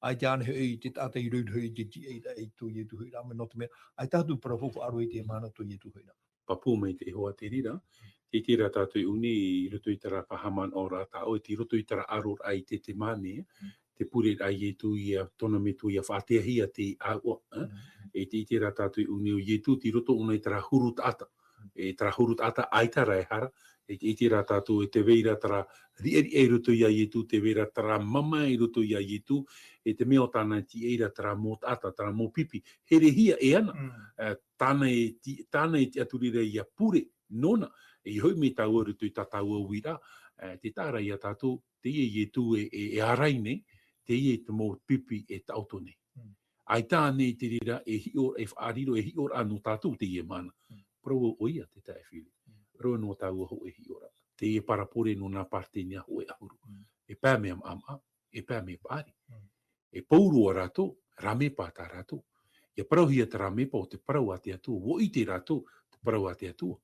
[SPEAKER 1] Ai tāne i te tāta i rūd hui te tia i tō i etu hui rā. No te mea, ai tātu parau hopo aro i te mana tō i etu hui rā.
[SPEAKER 2] Papu mai te hoa te rira, te tira tātou uni i roto i tara pahaman o rā tā o ti roto i tara aror ai te mane, te pure ai e tu i a tona me tu i a whātea hia te aua. E te tira tātou uni o i tu ti roto una i tara hurut ata. E tara hurut ata ai tara e hara, e te tira tātou e te veira tara rieri e roto i a i tu, te veira tara mama i roto i a i tu, e te meo tāna ti eira tara mō ata, tara mō pipi. Here hia e ana, tāna e te aturira i a pure nona, e hoi me tau aru tui tatau au ira, te tāra i a tātou, te i tu e arai nei, te i te mō pipi e tauto nei. Ai tāne te rira e hior, e whaariro e hior anu tātou te i e mana. Pro o ia te tae whiri. Pro no tau ho e hiora. Te i parapore no nā parte nia ho e ahuru. E pā mea ama, e pā mea pāri. E pauru a rātou, rame pā tā rātou. E parauhia te rame pā o te parau a te atua. Wo i te rātou, te parau a te atua.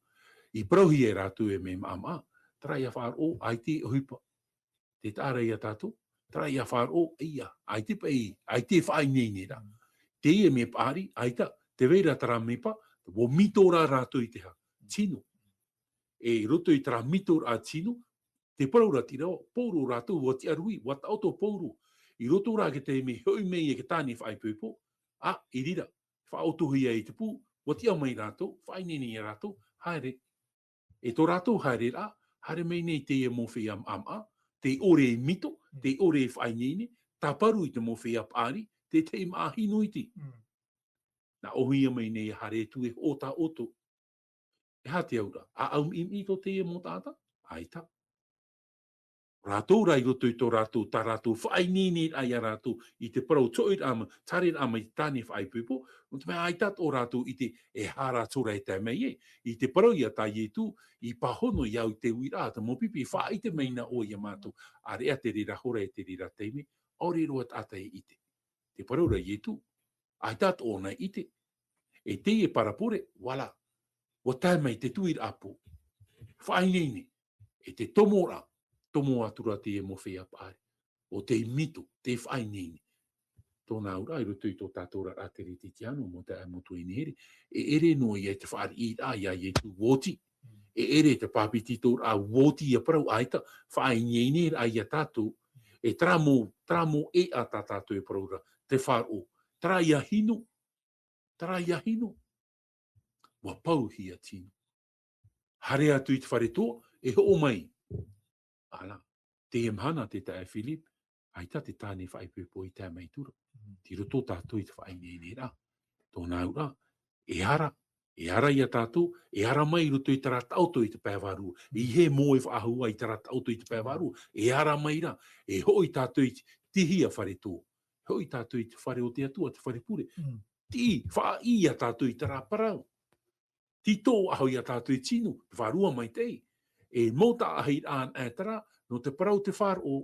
[SPEAKER 2] I parauhia e rātou e mea ama, trai a whaaro, ai te huipa. Te tāra i a tātou, trai a whaaro, ia, ai te pei, ai te whaai nei nera. Te ia me pāri, ai ta, te veira tara me pa, wo mitora rātou i te ha, tino. E roto i tara mitora a tino, te paraura tira o, pōru rātou, wa te arui, wa ta auto pōru. I roto rā ke te me hoi mei e ke tāne whaai pūpo, i rira, whaotuhi i te pū, wa te au mai rātou, whaai nene i rātou, haere. E tō rātou haere rā, haere mei nei te e mowhi ama, te ore e mito, te ore e whaai nene, tā paru i te mowhi pāri, te te mahinu iti. Nā ohia mai nei hare tu e o tā oto. E hā te aura, a au im ito te e mō tāta? Aita. Rātou rai roto i tō rātou, tā rātou whaai nene ai a rātou, i te parau tōit ama, tāre ama i tāne whaai pūpo, no te mea aitat o rātou i te e hāra tora e tā mei e, i te parau i a tā ietu, i pahono i au te uira, ta mopipi, whaai te meina o i a mātou, a rea te rira hora e te rira teime, ore roa tātai i te. Te parau rai ietu, aitat o nei i te. E te e parapore, wala, wa tā mei te tuir apu, whaai nene, e te tomora, tomo atura te e mowhia pāri. O te mito, te whaai nene. Tōna ura, i roto i tō tātora a te reti te anu, mo te amotu i nere, e ere no i e te whaari i rā, i a i e tu woti. E ere te pāpiti tō a woti i a parau aita, whaai nene a i a tātou, e tramo e a tā tātou e paraura, te whāro. Tra i a hino, wa pau hi a tino. Hare atu i te whare tō, e ho mai. Ala, te emhana te tae Philip, aita te tāne whaipūpo i tā mai tura. Ti roto tātou i te whaine rā. Tōna ura, e hara, E ara ia tātou, e ara mai roto i tara tauto i te pēwaru. I he mō e whaahua i tara tauto i te pēwaru. E ara mai ra, e hoi tātou i tihia whare tō. Hoi tātou i te whare o te atua, te whare pure. Ti wha ia tātou i tara parau. Ti tō aho ia tātou i tinu, wharua mai tei. E mō ta ahir an e tara, no te parau te whar o,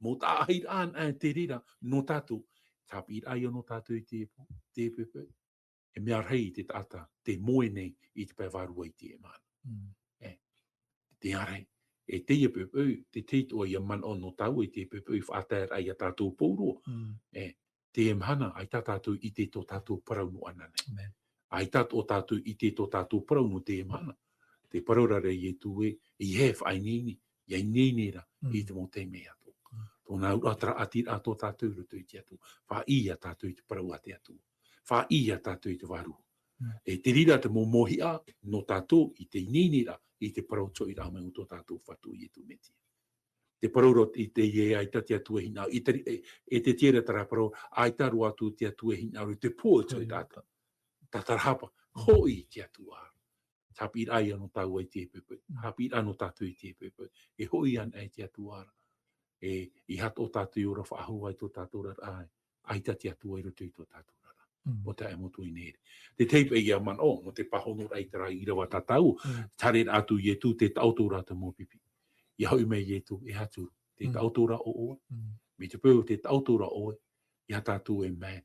[SPEAKER 2] mō ta ahir an e te rira, no tātou. Tāpi i ai no tātou i te pepe. E mea rei te tata, te moe nei i te pēwarua i te e mana. Te arei, e te ia pēpeu, te teitoa ia man o no tau e te pēpeu i whātair ai a tātou pōuro. Te e mahana, ai tā tātou i te tō tātou parau no anane. Ai tā tō tātou i te tō tātou parau no te e mahana. Te paraurare i e tū e, i he whai nini, i ai nini ra, i te mō te mea tō. Tōna uratra ati a tō tātou rutu i te atu. Wha ia tātou i te parau a te atu. Wha ia tātou i te waru. E te rira te mōmohia no tātou i te ininira i te parau tō i rā mai o tō tātou whatu i e tū metia. Te parau i te ie ai tati atu e hina, e te tiera tara parau, ai taru atu te atu e hina, te pō tō i tātou. Tatarahapa, hoi te atu a. Tāpi ai anu tau ai te pepe, hapi anu tātou i te pepe, e hoi an ai te atu ara. E i hato tātou i ora whaahu ai tō tātou rara ai tati atu ai roto i tō tātou. O te e motu i nere. Te teipa i a man o, no te pahono rai tara i rawa tatau, tare atu i e tu te tautora te mōpipi. I hau mei i e tu, e hatu, te tautora o oe. Me te pēu te tautora oe, i a tātou e mei,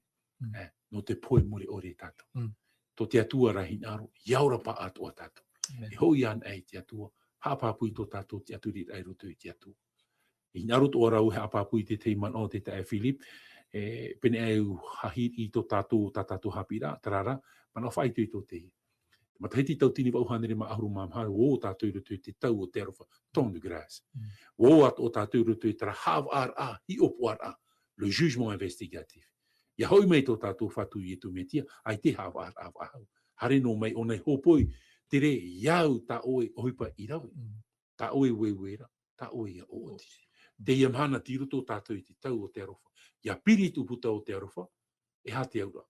[SPEAKER 2] no te poe muri ore tātou. To te atua rahi naro, iaura pa atua tātou. E hoi an ei te atua, hapapui tō tātou te aturi rai roto i te atua. I naro tō rau he hapapui te teiman o te tae Philip, pene au hahir i tō tātou hapira, tarara, mana whai tui tō te. Matahiti tau tini wau hanere ma ahuru mamharu, o tātou rutu te tau o te arofa, ton de grâce. O at o tātou rutu tara hav ar a, hi opu ar a, le jugement investigatif. Ia hoi mei tō tātou whatu i e tū metia, ai te hav ar a ahau. Hare no mei o nei hopoi, te re iau ta oe ohipa i rawe. Ta oe wewera, ta oe ia ooti. Te iamhana tiro tō tātou i te tau o te arofa. Ia piri tu puta o te arofa, e hate aura.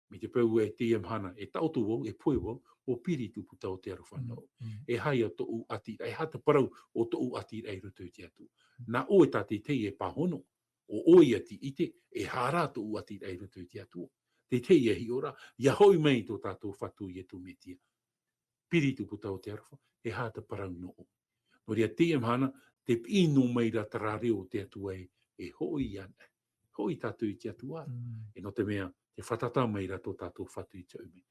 [SPEAKER 2] Mi te pau e te iamhana, e tautu wau, e poe wau, o piri tu puta o te arofa nau. E hai a to'u ati, e hata parau o to'u ati rei roto i te atu. Nā oe tate te e pahono, o oe ati ite, e hara to'u ati rei roto i te atu. Te te e hi ora, ia hoi mei tō tātou whatu i e tu metia. Piri tu puta o te arofa, e hata parau no o. No rea te iamhana, te pino meira tarare o te atu e hoi ana. Hoi tātou i te atu ara. E no te mea, te whatata meira tō tātou whatu i te ume.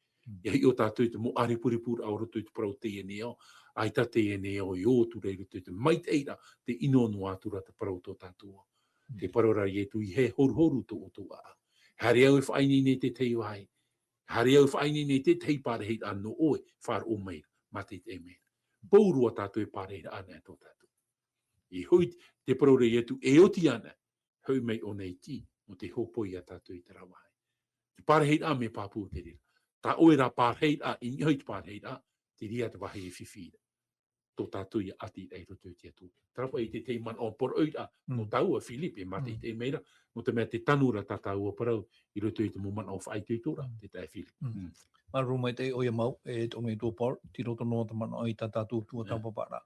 [SPEAKER 2] Ia hi o tātou i te mo aripuripura au roto i te parau te e neo, ai ta te e neo i o tu rei roto i te maiteira, te inono atura te parau tō tātou. Te parora i e tu i he horu tō o tō a. Hare au e whaini ne te tei wai. Hare au e whaini ne te tei pārehit anō oe, whar o meira, mate te meira. Paurua tātou e pārehit ana tō tātou. I hui te paraure i etu e oti ana, hau mei o nei ti, o te hopoi a tātou i te rawai. Te pārehit a me pāpū te rira. Tā oe rā pārehit a, i nihoi te pārehit a, te ria te wahi e whiwhira. Tō tātou i ati ei roto i te atu. Tarapa i te teiman o por oira, no tau a Philip e mate i te meira, no te mea te tanura tā tau a parau, i roto i te muman o whaitui tōra, te tai Philip.
[SPEAKER 1] Maru mai te oia mau, e tō mei tō por, ti roto no te mana o i tā tātou tua tā papara.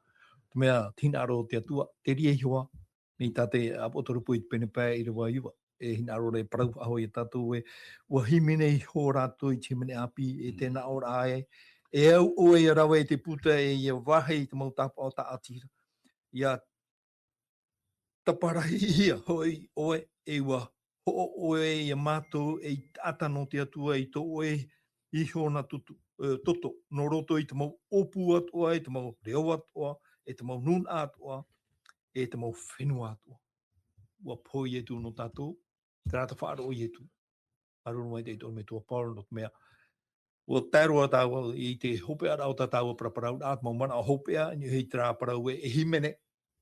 [SPEAKER 1] Te mea tina aro te atua, te rie hioa, ni tā te apotorupu i te pene pā i rewa iwa. E hina aro re parau aho i tātou e ua himene i hō rātou i te mene api e tēnā ora ae. E au oe i rawe te puta e ia wahe i te mau tapa o tā atira. Ia taparahi ia hoi oe e ua ho oe i a mātou e atano te atua i tō oe i hōna toto. No roto i te mau opu atua, i te mau reo atua, e te mau nun atua, e te mau whenua atua. Ua poi e tu no tātou, te rata whaaro i e tu. Arunu mai te i tō me tō pāro no te mea. Ua tēroa tāua i te hopea rao tātua praparau, āt mau mana o hopea, ni hei te rā parau e himene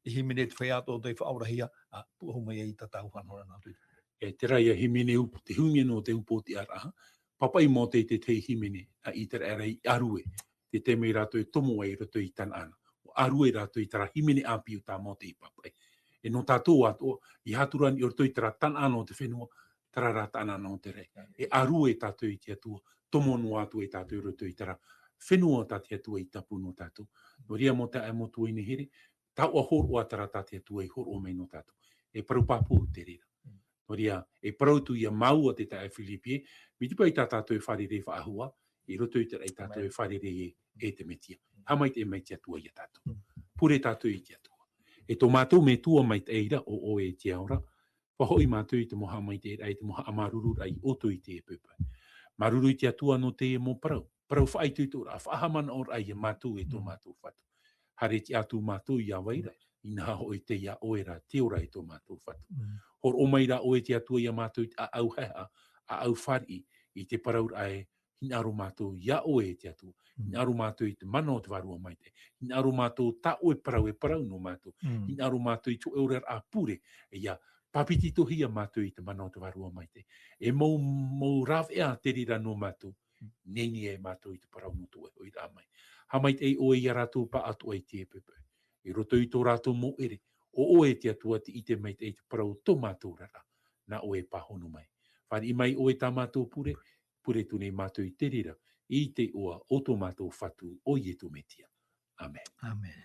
[SPEAKER 1] te whaiato te whaorahia, a puahu mai e i tātou whanora nā tui.
[SPEAKER 2] E te rai a himene upu, te humene o te upoti ara, papai mo te himene, a i te rei arue, te mei rato i tomo ai rato i tan ana. Arue rato i tara himene api o tā mo te i papai. E no tātou ato, i haturan i orto i tara tan ana o te whenua, tara rā tan ana o te rei. E arue tātou i te atua, tomo no atu e tātou rato i tara whenua tāte atua I tapu no tātou. No ria mo te ai mo tuai ni here, tau a horo atara tāte atua I horo mai no tātou. E parau papu te rira. No ria, e parau tu ia maua te tae Filipi, mi tupa I tā tātou e wharere whaahua, I roto I te rei tātou e wharere e te metia. Hamai te mai te atua I a tātou. Pure tātou I te atua. E tō mātou me tua mai te eira o e te aura, whahoi mātou I te moha mai te eira, I te moha amaruru ai oto I te e pupai. Maruru I te atua no te e mo parau. Parau whaai tui tōra, whaahamana or ai e mātou e tō mātou whatu. Hare te atu mātou I a waira, I nā hoi te ia oera, te ora I tō mātou whatu. Hor o maira o e te atua I a mātou a au heha, a au whari, I te paraur ai, hinaro mātou ia o e te atua. Hinaro mātou I te mana o te warua mai te. Hinaro mātou ta o e parau no mātou. Hinaro mātou I tō eurer a pure, e ia papiti tohi a mātou I te mana o te warua mai te. E mou rav ea te rira no mātou. Neni e mātou I te parau no tō e hoi rā mai. Hamai te o e ia rātou pa atua I te e pepe. I roto I tō rātou mo ere. O e te atua te I te mai te parau tō mātou rara. Na o e pahono mai. Whari mai o e tā mātou pure, pure tūnei mātou I te rira. I te oa o tō mātou whatu o I e tō metia. Amen.
[SPEAKER 1] Amen.